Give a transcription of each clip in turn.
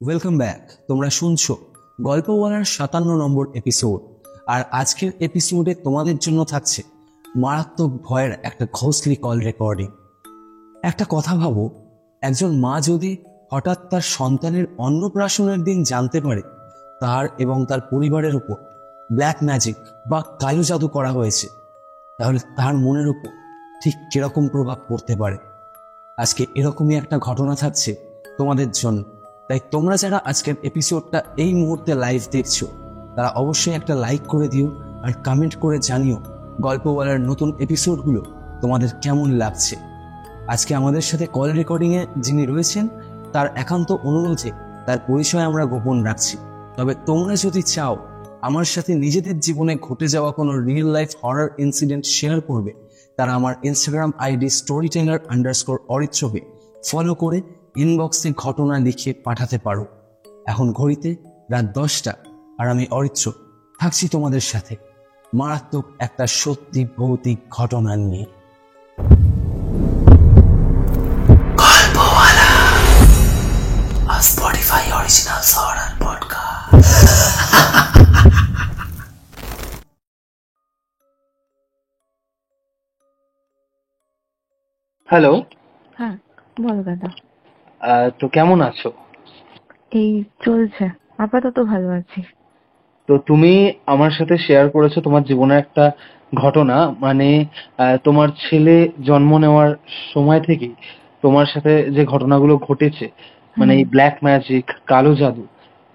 Welcome back. তোমরা শুনছো গল্প বলার 57 নম্বর এপিসোড। আর আজকের এপিসোডে তোমাদের জন্য থাকছে মারাত্মক ভয়ের একটা ঘোষলি কল রেকর্ডিং। একটা কথা ভাবো, একজন মা যদি হঠাৎ তার সন্তানের অন্নপ্রাশনের দিন জানতে পারে তার এবং তার পরিবারের উপর ব্ল্যাক ম্যাজিক বা কালো জাদু করা হয়েছে, তাহলে তার মনের উপর ঠিক কিরকম প্রভাব পড়তে পারে। আজকে এরকমই একটা ঘটনা থাকছে তোমাদের জন্য। তাই তোমরা যারা আজকের এপিসোডটা এই মুহূর্তে লাইভ দেখছো তারা অবশ্যই একটা লাইক করে দিও আর কমেন্ট করে জানিও গল্প বলার নতুন এপিসোডগুলো তোমাদের কেমন লাগছে। আজকে আমাদের সাথে কল রেকর্ডিংয়ে যিনি রয়েছেন তার একান্ত অনুরোধে তার পরিচয় আমরা গোপন রাখছি। তবে তোমরা যদি চাও আমার সাথে নিজেদের জীবনে ঘটে যাওয়া কোনো real life horror incident share করবে, তারা আমার ইনস্টাগ্রাম আইডি storyteller_অরিত্রকে ফলো করে ইনবক্সে ঘটনা লিখে পাঠাতে পারো। এখন ঘড়িতে রাত 10টা আর আমি অরিত্র থাকছি তোমাদের সাথে মারাত্মক একটা সত্যি ভৌতিক ঘটনা নিয়ে। Spotify original horror podcast. Hello. হ্যাঁ, বলো দাদা। তো কেমন আছো? এই চলছে, আপাতত ভালো আছি। তো তুমি আমার সাথে শেয়ার করেছো তোমার জীবনের একটা ঘটনা, মানে তোমার ছেলে জন্ম নেওয়ার সময় থেকেই তোমার সাথে যে ঘটনাগুলো ঘটেছে, মানে এই ব্ল্যাক ম্যাজিক, কালো জাদু,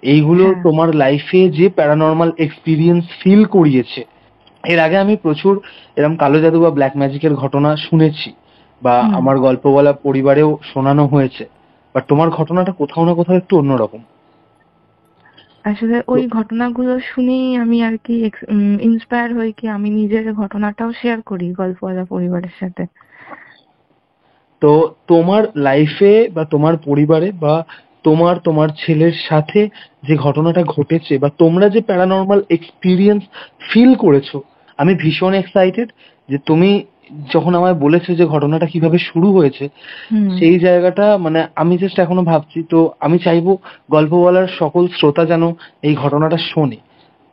এইগুলো হ্যাঁ। তোমার লাইফে যে প্যারানর্মাল এক্সপিরিয়েন্স ফিল করিয়েছে। এর আগে আমি প্রচুর এরকম কালো জাদু বা ব্ল্যাক ম্যাজিকের ঘটনা শুনেছি বা আমার গল্প বলা পরিবারেও শোনানো হয়েছে, বাট তোমার ঘটনাটা কোথাও না কোথাও একটু অন্যরকম। আসলে ওই ঘটনাগুলো শুনেই আমি আর কি ইন্সপায়ার হই কি আমি নিজের ঘটনাটাও শেয়ার করি গল্পওয়ালা পরিবারের সাথে। তো তোমার লাইফে বা তোমার পরিবারে বা তোমার তোমার ছেলের সাথে যে ঘটনাটা ঘটেছে বা তোমরা যে প্যারানর্মাল এক্সপিরিয়েন্স ফিল করেছো, আমি ভীষণ এক্সাইটেড যে তুমি যখন আমায় বলেছো যে ঘটনাটা কিভাবে শুরু হয়েছে, সেই জায়গাটা মানে আমি জাস্ট এখনো ভাবছি। তো আমি চাইবো গল্প বলার সকল শ্রোতা যেন এই ঘটনাটা শোনে।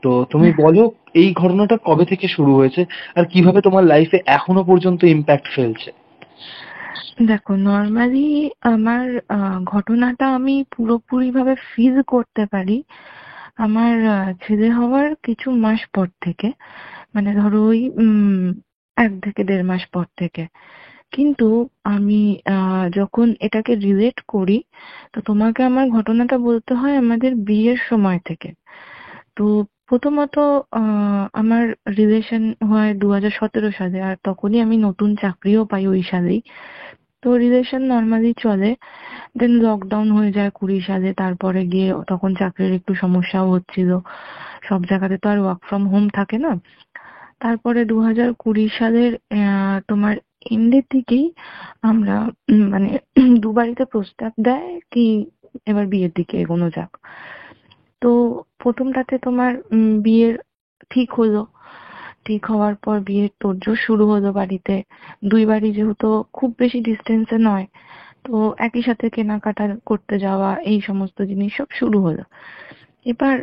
তো তুমি বলো এই ঘটনাটা কবে থেকে শুরু হয়েছে আর কিভাবে তোমার লাইফে এখনো পর্যন্ত ইম্প্যাক্ট ফেলছে। দেখো, নর্মালি আমার ঘটনাটা আমি পুরোপুরি ভাবে ফিল করতে পারি আমার ছেলে হওয়ার কিছু মাস পর থেকে, মানে ধরো ওই 1 থেকে 1.5 মাস পর থেকে। কিন্তু আমি যখন এটাকে রিলেট করি, তো তোমাকে আমার ঘটনাটা বলতে হয় আমাদের বিয়ের সময় থেকে। তো প্রথমত আমার রিলেশন হয় 2017 সালে, আর তখনই আমি নতুন চাকরিও পাই ওই সালেই। তো রিলেশন নর্মালি চলে। দেন লকডাউন হয়ে যায় 20 সালে, তারপরে গিয়ে তখন চাকরির একটু সমস্যাও হচ্ছিল, সব জায়গাতে তো আর ওয়ার্ক ফ্রম হোম থাকে না। তারপরে 2020 সালের তোমার এন্ডের দিকেই আমরা মানে দুবারিতে প্রস্তাব দেয় কি এবার বিয়ের দিকে এগোনো যাক। তো প্রথমটাতে তোমার বিয়ের ঠিক হলো। ঠিক হওয়ার পর বিয়ের তোড়জোড় শুরু হলো বাড়িতে। দুই বাড়ি যেহেতু খুব বেশি ডিস্টেন্সে নয়, তো একই সাথে কেনাকাটা করতে যাওয়া এই সমস্ত জিনিস সব শুরু হলো। এবার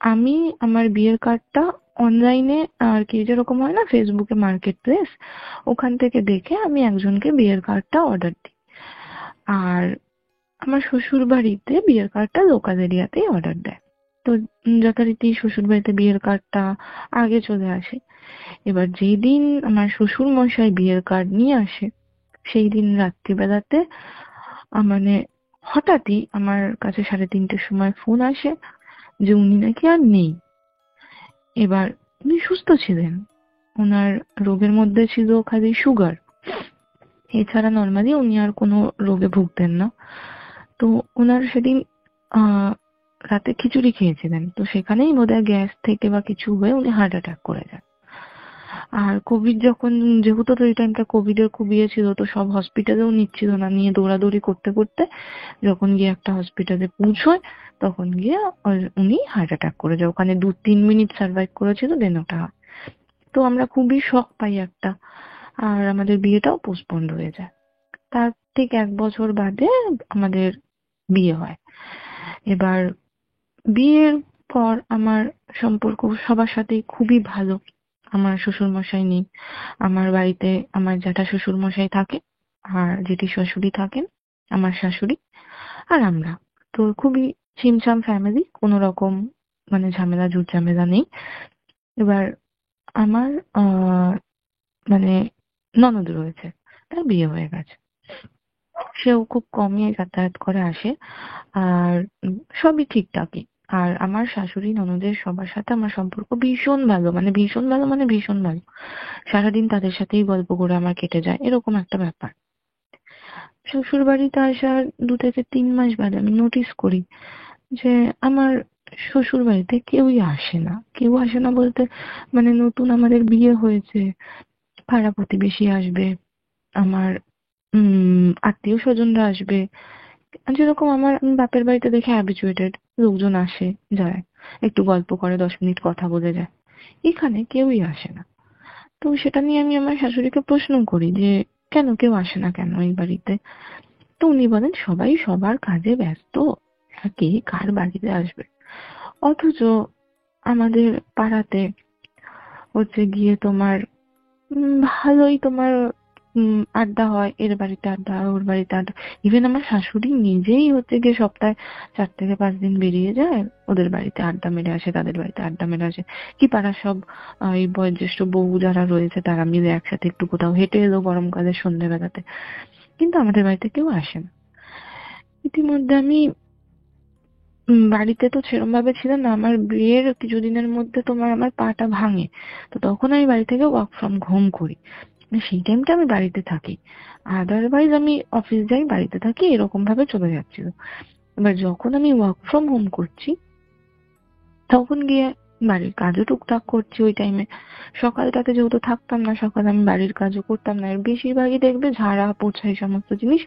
আমি আমার বিয়ের কার্ডটা অনলাইনে আর কি যেরকম হয় না ফেসবুকে মার্কেট প্লেস, ওখান থেকে দেখে আমি একজনকে বিয়ের কার্ডটা অর্ডার দিই। আর আমার শ্বশুর বাড়িতে বিয়ের কার্ডটা লোকাল এরিয়াতেই অর্ডার দেয়। তো যথারীতি শ্বশুর বাড়িতে বিয়ের কার্ডটা আগে চলে আসে। এবার যেই দিন আমার শ্বশুর মশাই বিয়ের কার্ড নিয়ে আসে, সেই দিন রাত্রিবেলাতে মানে হঠাৎই আমার কাছে 3:30টার সময় ফোন আসে যে উনি নাকি আর নেই। এবার উনি সুস্থ ছিলেন, ওনার রোগের মধ্যে ছিল খালি সুগার, এছাড়া নর্মালি উনি আর কোনো রোগে ভুগতেন না। তো ওনার সেদিন আহ রাতে খিচুড়ি খেয়েছিলেন, তো সেখানেই বোধহয় গ্যাস থেকে বা কিছু হয়ে উনি হার্ট অ্যাটাক করে যান। আর কোভিড যখন, যেহেতু তো এই টাইমটা কোভিড এর খুব ইয়ে ছিল, তো সব হসপিটালেও নিচ্ছিল না, নিয়ে দৌড়াদৌড়ি করতে করতে যখন গিয়ে একটা হসপিটালে পৌঁছয়, তখন গিয়ে উনি হার্ট অ্যাটাক করে যায়। ওখানে 2-3 মিনিট সার্ভাইভ করেছিল, দেন ওটা হয়। তো আমরা খুবই শক পাই একটা, আর আমাদের বিয়েটাও পোস্টপন্ড হয়ে যায়। তার ঠিক 1 বছর বাদে আমাদের বিয়ে হয়। এবার বিয়ের পর আমার সম্পর্ক সবার সাথেই খুবই ভালো। আমার শ্বশুর মশাই নেই, আমার বাড়িতে আমার জ্যাঠা শ্বশুর মশাই থাকে, আর জেঠি শাশুড়ি থাকেন, আমার শাশুড়ি আর আমরা। তো খুবই ছিমছাম ফ্যামিলি, কোনো রকম মানে ঝামেলা ঝামেলা নেই। এবার আমার মানে ননদ রয়েছে, তার বিয়ে হয়ে গেছে, সেও খুব কমই যাতায়াত করে আসে। আর সবই ঠিকঠাকই। আর আমার শাশুড়ি ননদের সবার সাথে আমার সম্পর্ক ভীষণ ভালো, মানে ভীষণ ভালো, মানে ভীষণ ভালো। সারাদিন তাদের সাথেই গল্প করে আমার কেটে যায়, এরকম একটা ব্যাপার। শ্বশুর বাড়িতে আসার 2 থেকে 3 মাস বাদে আমি নোটিস করি যে আমার শ্বশুর বাড়িতে কেউই আসে না। কেউ আসে না বলতে মানে নতুন আমাদের বিয়ে হয়েছে, পাড়া প্রতিবেশী আসবে, আমার আত্মীয় স্বজনরা আসবে, যেরকম আমার আমি বাপের বাড়িতে দেখে হ্যাবিচুয়েটেড, লোকজন আসে যায়, একটু গল্প করে 10 মিনিট কথা বলে যায়। এখানে কেউই আসে না। তো সেটা নিয়ে আমি আমার শাশুড়িকে প্রশ্ন করি যে কেন কেউ আসে না কেন এই বাড়িতে। তো উনি বলেন সবাই সবার কাজে ব্যস্ত, কে কার বাড়িতে আসবে। অথচ আমাদের পাড়াতে হচ্ছে গিয়ে তোমার ভালোই তোমার আড্ডা হয়, এর বাড়িতে আড্ডা হয়, ওর বাড়িতে আড্ডা। ইভেন আমার শাশুড়ি নিজেই হচ্ছে গিয়ে সপ্তাহে 4 থেকে 5 দিন বেরিয়ে যায়, ওদের বাড়িতে আড্ডা মেরে আসে, তাদের বাড়িতে আড্ডা মেরে আসে। কি পাড়ার সব এই বয়োজ্যেষ্ঠ বউ যারা রয়েছে তারা মিলে একসাথে একটু কোথাও হেঁটে এলো গরমকালের সন্ধ্যেবেলাতে, কিন্তু আমাদের বাড়িতে কেউ আসে না। ইতিমধ্যে আমি বাড়িতে তো সেরম ভাবে ছিলাম না, আমার বিয়ের কিছুদিনের মধ্যে তোমার আমার পাটা ভাঙে। তো তখন আমি বাড়ি থেকে ওয়ার্ক ফ্রম হোম করি, মানে সেই টাইমটা আমি বাড়িতে থাকি। আদারওয়াইজ আমি অফিস যাই, বাড়িতে থাকি, এরকম ভাবে চলে যাচ্ছিল। এবার যখন আমি ওয়ার্ক ফ্রম হোম করছি তখন গিয়ে বাড়ির কাজও টুকটাক করছি ওই টাইমে। সকালটাতে যেহেতু থাকতাম না, সকালে আমি বাড়ির কাজও করতাম না। এর বেশিরভাগই দেখবে ঝাড়া পোছা এই সমস্ত জিনিস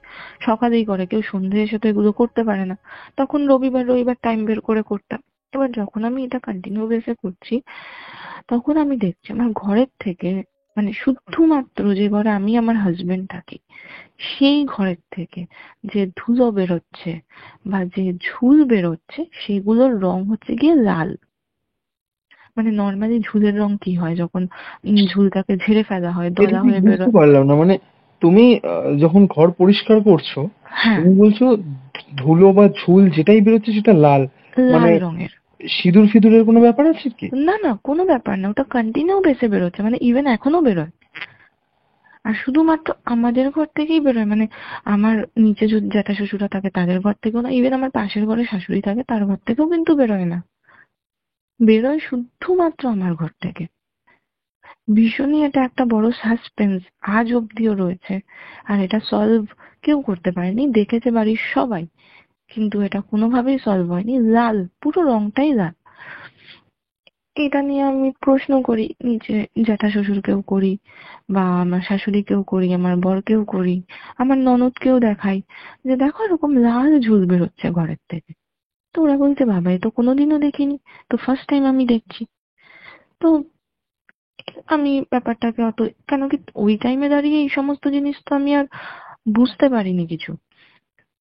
সকালেই করে, কেউ সন্ধ্যে এসে তো এগুলো করতে পারে না। তখন রবিবার রবিবার টাইম বের করে করতাম। এবার যখন আমি এটা কন্টিনিউ বেসে করছি তখন আমি দেখছি আমার ঘরের থেকে মানে শুধুমাত্র যে ঘরে আমি আমার হাজবেন্ড থাকি সেই ঘরের থেকে যে ধুলো বেরোচ্ছে বা যে ঝুল বেরোচ্ছে সেগুলোর রং হচ্ছে গিয়ে লাল। মানে নর্মালি ঝুলের রং কি হয় যখন ঝুলটাকে ঝেড়ে ফেলা হয়, এটা দলা ঠিক হয়ে বুঝতে বেরোয়। পারলাম না, মানে তুমি যখন ঘর পরিষ্কার করছো হ্যাঁ, তুমি বলছো ধুলো বা ঝুল যেটাই বেরোচ্ছে সেটা লাল, মানে লাল রঙের। সিঁদুর ফিঁদুরের কোনো ব্যাপার আছে কি? না না, কোনো ব্যাপার না, ওটা কন্টিনিউ বেসে বেরোচ্ছে, মানে ইভেন এখনো বেরোয়। আর শুধুমাত্র আমাদের ঘর থেকেই বেরোয়, মানে আমার নিচে যদি জ্যাঠা শ্বশুরা থাকে তাদের ঘর থেকেও না, ইভেন আমার পাশের ঘরে শাশুড়ি থাকে তার ঘর থেকেও কিন্তু বেরোয় না, বেরোয় শুধুমাত্র আমার ঘর থেকে। ভীষণই এটা একটা বড় সাসপেন্স, আজ অব্দিও রয়েছে। আর এটা সলভ কেউ করতে পারেনি, দেখেছে বাড়ির সবাই, কিন্তু এটা কোনোভাবেই সলভ হয়নি। লাল, পুরো রংটাই লাল। এটা নিয়ে আমি প্রশ্ন করি নিচে, জ্যাঠা শ্বশুরকেও করি, বা আমার শাশুড়িকেও করি, আমার বরকেও করি, আমার ননদকেও দেখাই যে দেখো এরকম লাল ঝুল বেরোচ্ছে ঘরের থেকে। তো ওরা বলছে বাবা এ তো কোনোদিনও দেখিনি, তো ফার্স্ট টাইম আমি দেখছি। তো আমি ব্যাপারটাকে অত, কেন কি ওই টাইমে দাঁড়িয়ে এই সমস্ত জিনিস তো আমি আর বুঝতে পারিনি কিছু।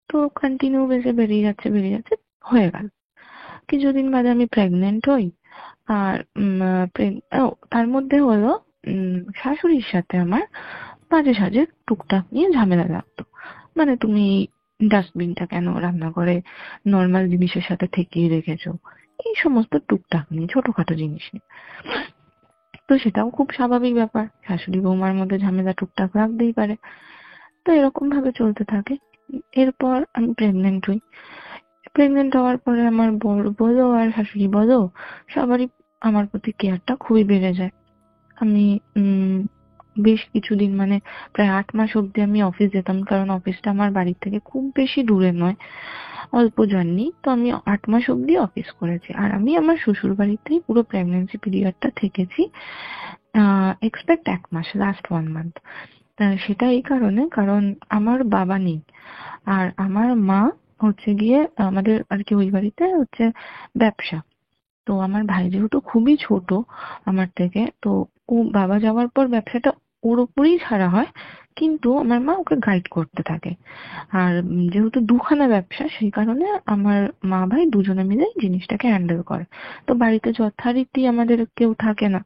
তো কন্টিনিউ বেসে বেরিয়ে যাচ্ছে বেরিয়ে যাচ্ছে, হয়ে গেল। কিছুদিন বাদে আমি প্রেগনেন্ট হই। আর তার মধ্যে হলো শাশুড়ির সাথে আমার মাঝে সাঝে টুকটাক নিয়ে ঝামেলা লাগতো। মানে তুমি ডাস্টবিনটা কেন রান্নাঘরে নর্মাল জিনিসের সাথে ঠেকিয়ে রেখেছো, এই সমস্ত টুকটাক নিয়ে, ছোটখাটো জিনিস নিয়ে। তো সেটাও খুব স্বাভাবিক ব্যাপার, শাশুড়ি বৌমার মধ্যে ঝামেলা টুকটাক লাগতেই পারে। তো এরকম ভাবে চলতে থাকে। এরপর আমি প্রেগনেন্ট হই। প্রেগনেন্ট হওয়ার পরে আমার বর বলো আর শাশুড়ি বলো সবারই আমার প্রতি কেয়ারটা খুবই বেড়ে যায়। আমি বেশ কিছুদিন মানে প্রায় 8 মাস অব্দি আমি অফিস যেতাম, কারণ অফিসটা আমার বাড়ির থেকে খুব বেশি দূরে নয়, অল্প জার্নি। তো আমি 8 মাস অব্দি অফিস করেছি, আর আমি আমার শ্বশুর বাড়িতেই পুরো প্রেগন্যান্সি পিরিয়ডটা থেকেছি। এক্সপেক্ট 1 মাস, লাস্ট 1 মান্থ। সেটা এই কারণে, কারণ আমার বাবা নেই আর আমার মা হচ্ছে গিয়ে আমাদের আর কি ওই বাড়িতে হচ্ছে ব্যবসা। তো আমার ভাই যেহেতু খুবই ছোট আমার থেকে, তো ও বাবা যাওয়ার পর ব্যবসাটা ওর উপরেই ছাড়া হয়, কিন্তু আমার মা ওকে গাইড করতে থাকে। আর যেহেতু দুখানা ব্যবসা, সেই কারণে আমার মা ভাই দুজনে মিলে জিনিসটাকে হ্যান্ডেল করে। তো বাড়িতে যথারীতি আমাদের কেউ থাকে না।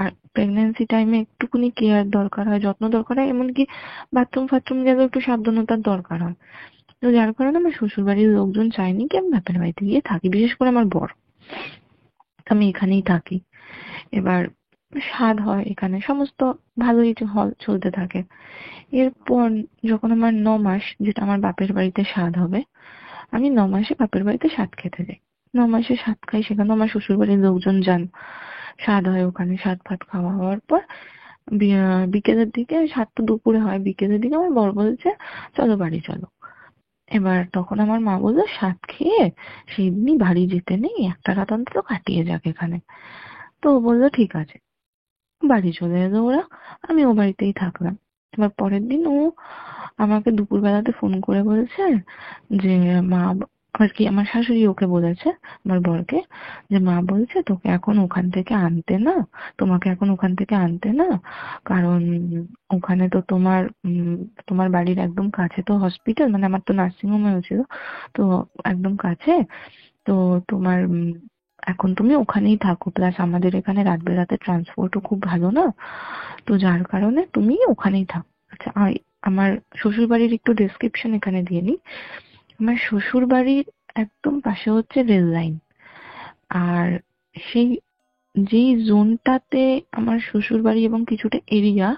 আর প্রেগন্যান্সি টাইমে একটুখানি কেয়ার দরকার হয়, যত্ন দরকার হয়, এমনকি বাথরুম ফাথরুম গেলেও একটু সাবধানতার দরকার হয়। তো যার কারণে আমার শ্বশুর বাড়ির লোকজন চায়নি কি আমি বাপের বাড়িতে গিয়ে থাকি, বিশেষ করে আমার বর। আমি এখানেই থাকি। এবার স্বাদ হয় এখানে, সমস্ত ভালোই চলতে থাকে। এরপর যখন আমার 9 মাস, যেটা আমার বাপের বাড়িতে স্বাদ হবে, আমি 9 মাসে বাপের বাড়িতে স্বাদ খেতে যাই। 9 মাসে স্বাদ খাই, সেখানে আমার শ্বশুর বাড়ির লোকজন যান। স্বাদ হয় ওখানে, স্বাদ ফাদ খাওয়া হওয়ার পর বিকেলের দিকে, স্বাদ তো দুপুরে হয়, বিকেলের দিকে আমার বর বলছে চলো বাড়ি চলো। এবার তখন আমার মা বললো স্বাদ খেয়ে সেই দিনই বাড়ি যেতে নেই, একটা রাত অন্তত কাটিয়ে যাক এখানে। তো ও বললো ঠিক আছে। বাড়ি চলে এলো ওরা, আমি ও বাড়িতেই থাকলাম। এবার পরের দিন ও আমাকে দুপুরবেলাতে ফোন করে বলেছে যে মা আর কি আমার শাশুড়ি ওকে বলেছে, আমার বরকে, যে মা বলছে তোকে এখন ওখান থেকে আনতে না, তোমাকে এখন ওখান থেকে আনতে না, কারণ ওখানে তো তোমার বাড়ির একদম কাছে তো হসপিটাল, মানে আমার তো নার্সিং হোমে হয়েছিল, তো একদম কাছে। তো তোমার এখন তুমি ওখানেই থাকো, প্লাস আমাদের এখানে রাত বেরাতে ট্রান্সপোর্টও খুব ভালো না, তো যার কারণে তুমি ওখানেই থাকো। আচ্ছা, আমার শ্বশুর বাড়ির একটু ডেসক্রিপশন এখানে দিয়ে নিই। আমার শ্বশুর বাড়ির একদম পাশে হচ্ছে রেল লাইন। আর সেই যেই জোনটাতে আমার শ্বশুর বাড়ি এবং কিছুটা এরিয়া,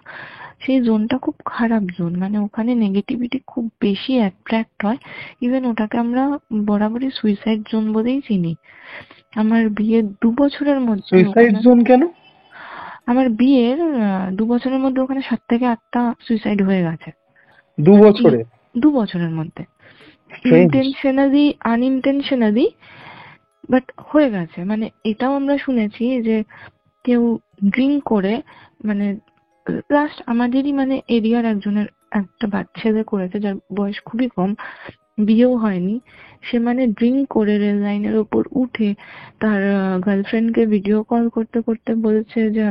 সেই জোনটা খুব খারাপ জোন, মানে ওখানে নেগেটিভিটি খুব বেশি অ্যাট্রাক্ট হয়। ইভেন ওটাকে আমরা বরাবরই সুইসাইড জোন বলেই চিনি। আমার বিয়ের 2 বছরের মধ্যে সুইসাইড ওখানে, জোন কেন? আমার বিয়ের 2 বছরের মধ্যে ওখানে 7 থেকে 8টা সুইসাইড হয়ে গেছে। 2 বছরে? 2 বছরের মধ্যে Strange. ইন্টেনশনালি আনইনটেনশনালি, বাট হয়ে গেছে। মানে এটাও আমরা শুনেছি যে কেউ ড্রিঙ্ক করে, মানে লাস্ট আমাদেরই মানে এরিয়ার একজনের একটা ছেলে করেছে, যার বয়স খুবই কম, বিয়েও হয়নি। সে মানে ড্রিঙ্ক করে রেল লাইনের ওপর উঠে তার গার্লফ্রেন্ডকে ভিডিও কল করতে করতে বলছে যে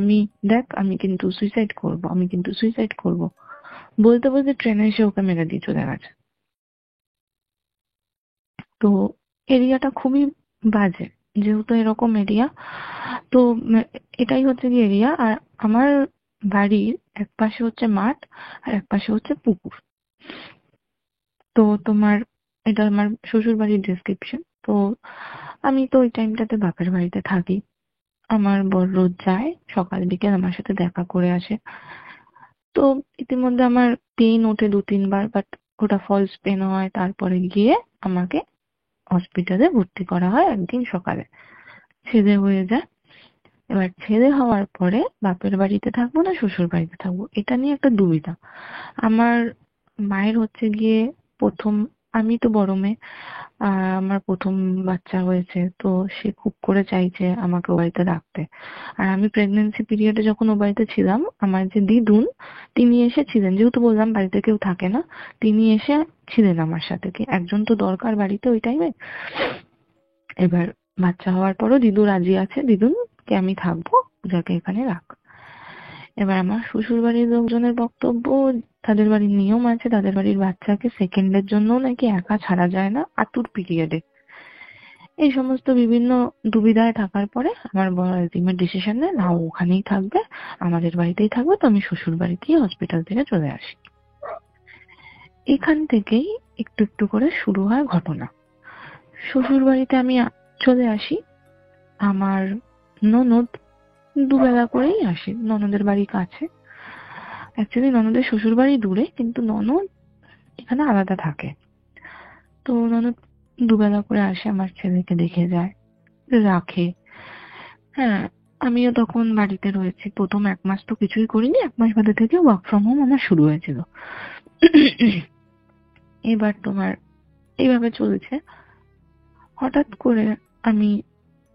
দেখ আমি কিন্তু সুইসাইড করব, আমি কিন্তু সুইসাইড করব। বলতে বলতে ট্রেনে এসে ওকে মেরে দিয়ে চলে গেছে। তো এরিয়াটা খুবই বাজে, যেহেতু এরকম এরিয়া। তো এটাই হচ্ছে কি এরিয়া। আর আমার বাড়ির এক পাশে হচ্ছে মাঠ, আর এক পাশে হচ্ছে পুকুর। তো তোমার, এটা আমার শ্বশুর বাড়ির ডেসক্রিপশন। তো আমি তো ওই টাইমটাতে বাপের বাড়িতে থাকি। আমার বর রোজ যায় সকাল বিকেল আমার সাথে দেখা করে আসে। তো ইতিমধ্যে আমার পেইন ওঠে 2-3 বার, বাট ওটা ফলস পেন হয়। তারপরে গিয়ে আমাকে হসপিটালে ভর্তি করা হয় একদিন সকালে। ছেলে হয়ে যায়। এবার ছেলে হওয়ার পরে বাপের বাড়িতে থাকবো না শ্বশুর বাড়িতে থাকবো, এটা নিয়ে একটা দুবিধা। আমার মায়ের হচ্ছে গিয়ে প্রথম, আমি তো বড় মেয়ে, আমার প্রথম বাচ্চা হয়েছে, তো সে খুব করে চাইছে আমাকে ও বাড়িতে রাখতে। আর আমি প্রেগন্যান্সি পিরিয়ডে যখন ও বাড়িতে ছিলাম, আমার যে দিদুন, তিনি এসেছিলেন, যেহেতু বললাম বাড়িতে কেউ থাকে না, তিনি এসে ছিলেন আমার সাথে, কি একজন তো দরকার বাড়িতে ওই টাইমে। এবার বাচ্চা হওয়ার পরও দিদু রাজি আছে, দিদুনকে আমি থাকবো, যাকে এখানে রাখ। এবার আমার শ্বশুর বাড়ির লোকজনের বক্তব্য, তাদের বাড়ির নিয়ম আছে, তাদের বাড়ির বাচ্চাকে সেকেন্ডের জন্য নাকি একা ছাড়া যায় না আতুর পিরিয়ডে। এই সমস্ত বিভিন্ন দুবিধায় থাকার পরে আমার বড় আলটিমেট ডিসিশন নেয় না, ও ওখানেই থাকবে, আমাদের বাড়িতেই থাকবে। তো আমি শ্বশুর বাড়িতেই হসপিটাল থেকে চলে আসি। এখান থেকেই একটু একটু করে শুরু হয় ঘটনা। শ্বশুর বাড়িতে আমি চলে আসি। আমার ননদ দুবেলা করেই আসে, ননদের বাড়ি কাছে। অ্যাকচুয়ালি ননদের শ্বশুর বাড়ি দূরে, কিন্তু ননদ এখানে আলাদা থাকে। তো ননদ দুবেলা করে আসে, আমার ছেলেকে দেখে যায়, রাখে। হ্যাঁ, আমিও তখন বাড়িতে রয়েছি। প্রথম 1 মাস তো কিছুই করিনি, 1 মাস বাদে থেকে ওয়ার্ক ফ্রম হোম আমার শুরু হয়েছিল। এবার তোমার এইভাবে চলছে। হঠাৎ করে আমি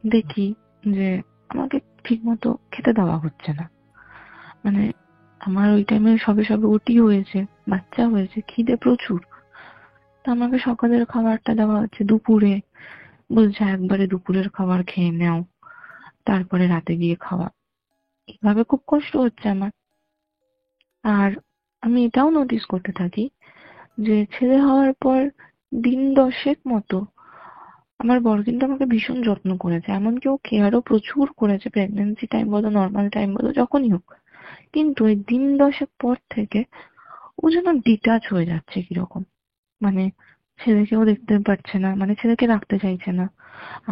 দেখি যে আমাকে ঠিক মতো খেতে দেওয়া হচ্ছে না। মানে আমার ওই টাইমে সবে সবে ওটি হয়েছে, বাচ্চা হয়েছে, খিদে প্রচুর। তো আমাকে সকালের খাবারটা দেওয়া হচ্ছে দুপুরে, বলছে একবারে দুপুরের খাবার খেয়ে নাও, তারপরে রাতে গিয়ে খাওয়া। এভাবে খুব কষ্ট হচ্ছে আমার। আর আমি এটাও নোটিস করতে থাকি যে ছেলে হওয়ার পর দিন 10 মতো আমার বর কিন্তু আমাকে ভীষণ যত্ন করেছে, এমনকি ও কেয়ারও প্রচুর করেছে, প্রেগন্যান্সি টাইম বলো নর্মাল টাইম বলো যখনই হোক। কিন্তু এই দিন 10 পর থেকে ও যেন ডিটাচ হয়ে যাচ্ছে কিরকম, মানে ছেলেকেও দেখতে পাচ্ছে না, মানে ছেলেকে রাখতে চাইছে না,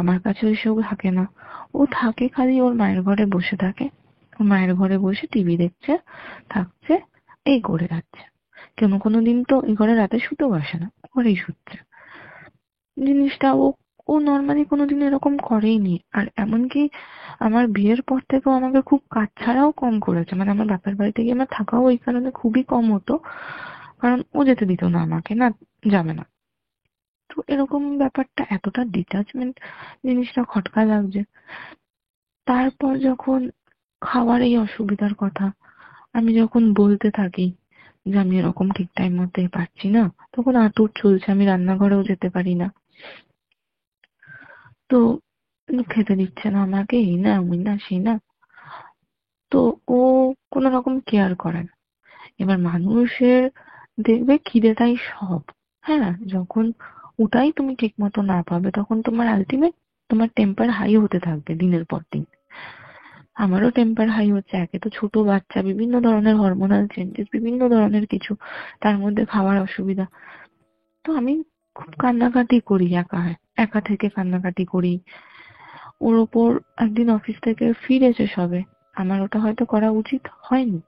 আমার কাছে এসেও থাকে না। ও থাকে খালি ওর মায়ের ঘরে বসে থাকে, ওর মায়ের ঘরে বসে টিভি দেখছে, থাকছে, এই করে যাচ্ছে। কোনো কোনো দিন তো এই ঘরে রাতে শুতেও আসে না, ঘরেই শুচ্ছে। জিনিসটা ও ও নর্মালি কোনোদিন এরকম করেইনি। আর এমনকি আমার বিয়ের পর থেকেও আমাকে খুব কাজ ছাড়াও কম করেছে, মানে আমার বাপের বাড়িতে গিয়ে আমার থাকাও ওই কারণে খুবই কম হতো, কারণ ও যেতে দিত না আমাকে, না যাবে না। তো এরকম ব্যাপারটা এতটা ডিটাচমেন্ট জিনিসটা খটকা লাগছে। তারপর যখন খাওয়ার এই অসুবিধার কথা আমি যখন বলতে থাকি যে আমি এরকম ঠিক টাইম মতো পারছি না, তখন আঁতুড় চলছে, আমি রান্নাঘরেও যেতে পারি না। তো খেতে দিচ্ছে না আমাকে, এই না ওই না সেই না। তো ও কোনো রকম কেয়ার করে না। এবার মানুষের দেখবে খিদেটাই সব। হ্যাঁ, যখন ওটাই তুমি ঠিক মতো না পাবে তখন তোমার আলটিমেট তোমার টেম্পার হাই হতে থাকবে দিনের পর দিন। আমারও টেম্পার হাই হচ্ছে, একে তো ছোট বাচ্চা, বিভিন্ন ধরনের হরমোনাল চেঞ্জেস, বিভিন্ন ধরনের কিছু, তার মধ্যে খাওয়ার অসুবিধা। তো আমি খুব কান্নাকাটি করি, একা একা থেকে কান্নাকাটি করি। ওর ওপর একদিন অফিস থেকে ফিরেছে সবে, আমার ওটা হয়তো করা উচিত হয়নি,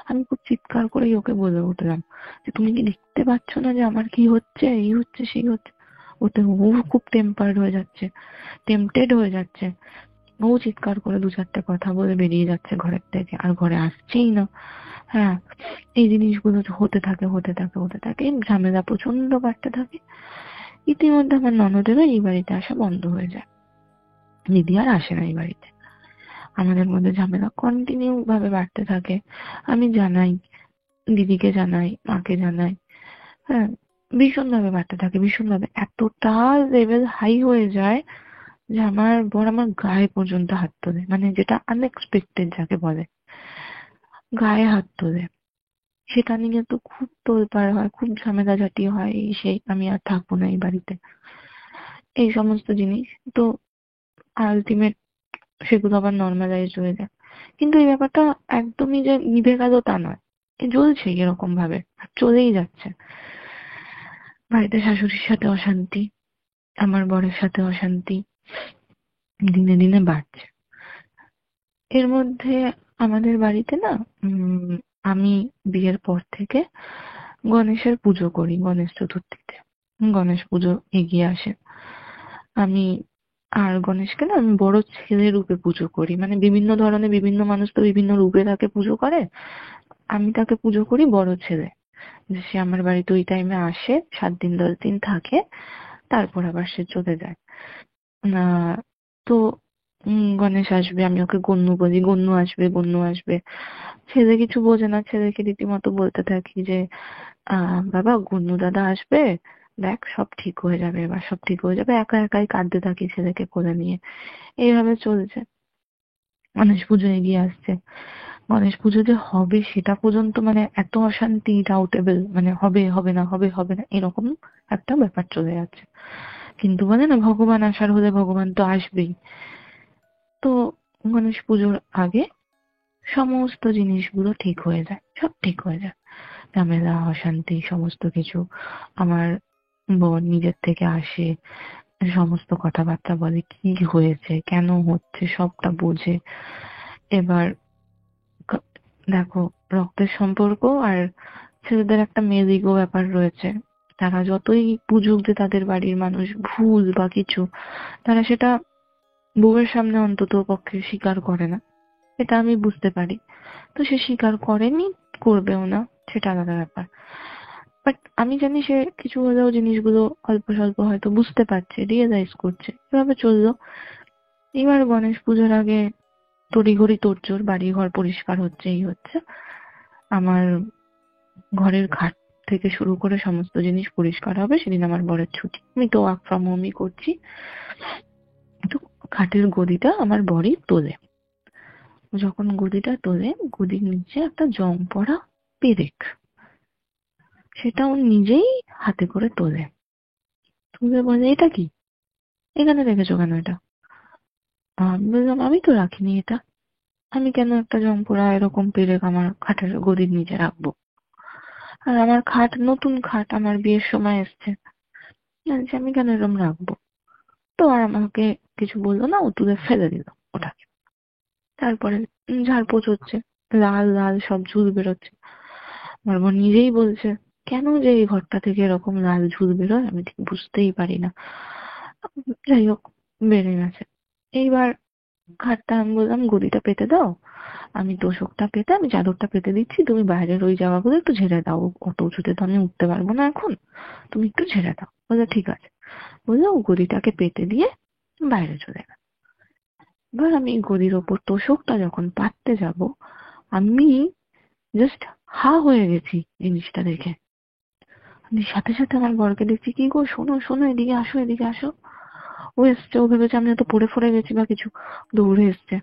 আমি খুব চিৎকার করেই ওকে বলে উঠলাম যে তুমি কি দেখতে পাচ্ছ না যে আমার কি হচ্ছে, এই হচ্ছে সেই হচ্ছে। ওতে ও খুব টেম্পার্ড হয়ে যাচ্ছে, টেম্পটেড হয়ে যাচ্ছে। ও চিৎকার করে 2-4টে কথা বলে বেরিয়ে যাচ্ছে ঘরের থেকে, আর ঘরে আসছেই না। হ্যাঁ, এই জিনিসগুলো হতে থাকে, ঝামেলা প্রচন্ড বাড়তে থাকে। ইতিমধ্যে আমার ননদেরও এই বাড়িতে আসা বন্ধ হয়ে যায়, দিদি আর আসে না এই বাড়িতে। আমাদের মধ্যে ঝামেলা কন্টিনিউ ভাবে বাড়তে থাকে। আমি জানাই, দিদিকে জানাই, মাকে জানাই। হ্যাঁ, ভীষণ ভাবে বাড়তে থাকে, ভীষণ ভাবে, এতটা লেভেল হাই হয়ে যায় যে আমার বর আমার গায়ে পর্যন্ত হাত তোলে, মানে যেটা আনএক্সপেক্টেড যাকে বলে, গায়ে হাত তোলে। সেটা নিয়ে তো খুব তোলপাড় হয়, খুব ঝামেলাঝাটি হয়, এই সেই, আমি আর থাকবো না এই বাড়িতে, এই সমস্ত জিনিস। তো আলটিমেট সেগুলো আবার নর্মালাইজ হয়ে যায়। কিন্তু এই ব্যাপারটা একদমই যে নিভে গেল তা নয়, এ জ্বলছে এরকম ভাবে, আর চলেই যাচ্ছে। বাড়িতে শাশুড়ির সাথে অশান্তি, আমার বরের সাথে অশান্তি দিনে দিনে বাড়ছে। এর মধ্যে আমাদের বাড়িতে না, আমি বিয়ের পর থেকে গণেশের পুজো করি, গণেশ চতুর্থীতে গণেশ পুজো এগিয়ে আসে। আমি আর গণেশকে না আমি বড় ছেলে রূপে পুজো করি, মানে বিভিন্ন ধরনের বিভিন্ন মানুষ তো বিভিন্ন রূপে তাকে পুজো করে, আমি তাকে পুজো করি বড় ছেলে, যে সে আমার বাড়িতে ওই টাইমে আসে, 7 দিন 10 দিন থাকে, তারপর আবার সে চলে যায়। তো গণেশ আসবে, আমি ওকে গন্নু বলি, গন্নু আসবে। ছেলে কিছু বোঝে না, ছেলেকে রীতিমতো বলতে থাকি যে বাবা গন্নু দাদা আসবে, দেখ সব ঠিক হয়ে যাবে, এবার সব ঠিক হয়ে যাবে, একা একাই কাঁদতে থাকি ছেলেকে কোলে নিয়ে। এইভাবে চলছে। গণেশ পুজো এগিয়ে আসছে, গণেশ পুজো যে হবে সেটা পর্যন্ত মানে এত অশান্তি, ডাউটেবল, মানে হবে হবে না, হবে হবে না, এরকম একটা ব্যাপার চলে যাচ্ছে। কিন্তু বলে না ভগবান আসার হলে ভগবান তো আসবেই। তো গণেশ পুজোর আগে সমস্ত জিনিসগুলো ঠিক হয়ে যায়, সব ঠিক হয়ে যায়, ঝামেলা অশান্তি সমস্ত কিছু। আমার বোন নিজের থেকে আসে, সমস্ত কথাবার্তা বলে, কি হয়েছে কেন হচ্ছে সবটা বোঝে। এবার ক- দেখো, রক্তের সম্পর্ক আর ছেলেদের একটা মেল ইগো ব্যাপার রয়েছে। তারা যতই বুঝুক যে তাদের বাড়ির মানুষ ভুল বা কিছু, তারা সেটা বউয়ের সামনে অন্তত পক্ষে স্বীকার করে না, এটা আমি বুঝতে পারি। তো সে স্বীকার করেনি, করবেও না, সেটা আলাদা ব্যাপার। বাট আমি জানি সে কিছু হলেও জিনিসগুলো অল্প স্বল্প হয়তো বুঝতে পারছে, রিয়েলাইজ করছে, এভাবে চললো। এবার গণেশ পুজোর আগে তড়িঘড়ি তোড়জোড়, বাড়ি ঘর পরিষ্কার হচ্ছে, এই হচ্ছে। আমার ঘরের খাট থেকে শুরু করে সমস্ত জিনিস পরিষ্কার হবে, সেদিন আমার বরের ছুটি, আমি তো ওয়ার্ক ফ্রম হোমই করছি। তো খাটের গদিটা আমার বরই তোলে। যখন গদিটা তোলে, গদির নিচে একটা জং পড়া পেরেক, সেটা ও নিজেই হাতে করে তোলে, তুলে বলে এটা কি, এখানে রেখেছো কেন এটা? আমি বললাম আমি তো রাখিনি এটা, আমি কেন একটা জম্পরা এরকম পেরেক আমার খাটের গদির নিচে রাখবো? আর আমার খাট নতুন খাট, আমার বিয়ের সময় এসছে, বলছে আমি কেন এরকম রাখবো? তো আর আমাকে কিছু বললো না, ও তুলে ফেলে দিল ওটাকে। তারপরে ঝাড়পোছ হচ্ছে, লাল লাল সব ঝুল বেরোচ্ছে। আমার বোন নিজেই বলছে কেন যে এই ঘরটা থেকে এরকম লাল ঝুল বেরোয় আমি ঠিক বুঝতেই পারি না। যাই হোক, বেড়ে গেছে। এইবার খাটটা আমি বললাম গদিটা পেতে দাও, আমি তোশকটা পেতে আমি চাদরটা পেতে দিচ্ছি, তুমি বাইরের ওই জায়গাগুলো একটু ঝেড়ে দাও, অত উঁচুতে তো আমি উঠতে পারবো না এখন, তুমি একটু ঝেড়ে দাও। বলে ঠিক আছে, বলে ও গদিটাকে পেতে দিয়ে বাইরে চলে গেল। এবার আমি গদির ওপর তোশকটা যখন পাততে যাব, আমি জাস্ট হা হয়ে গেছি জিনিসটা দেখে। আমি সাথে সাথে আমার বরকে দেখছি, কি গো শোনো শোনো, এদিকে আসো এদিকে আসো। ও এসছে, ও ভেবেছে আমি হয়তো পড়ে ফড়ে গেছি বা কিছু, দৌড়ে এসছে।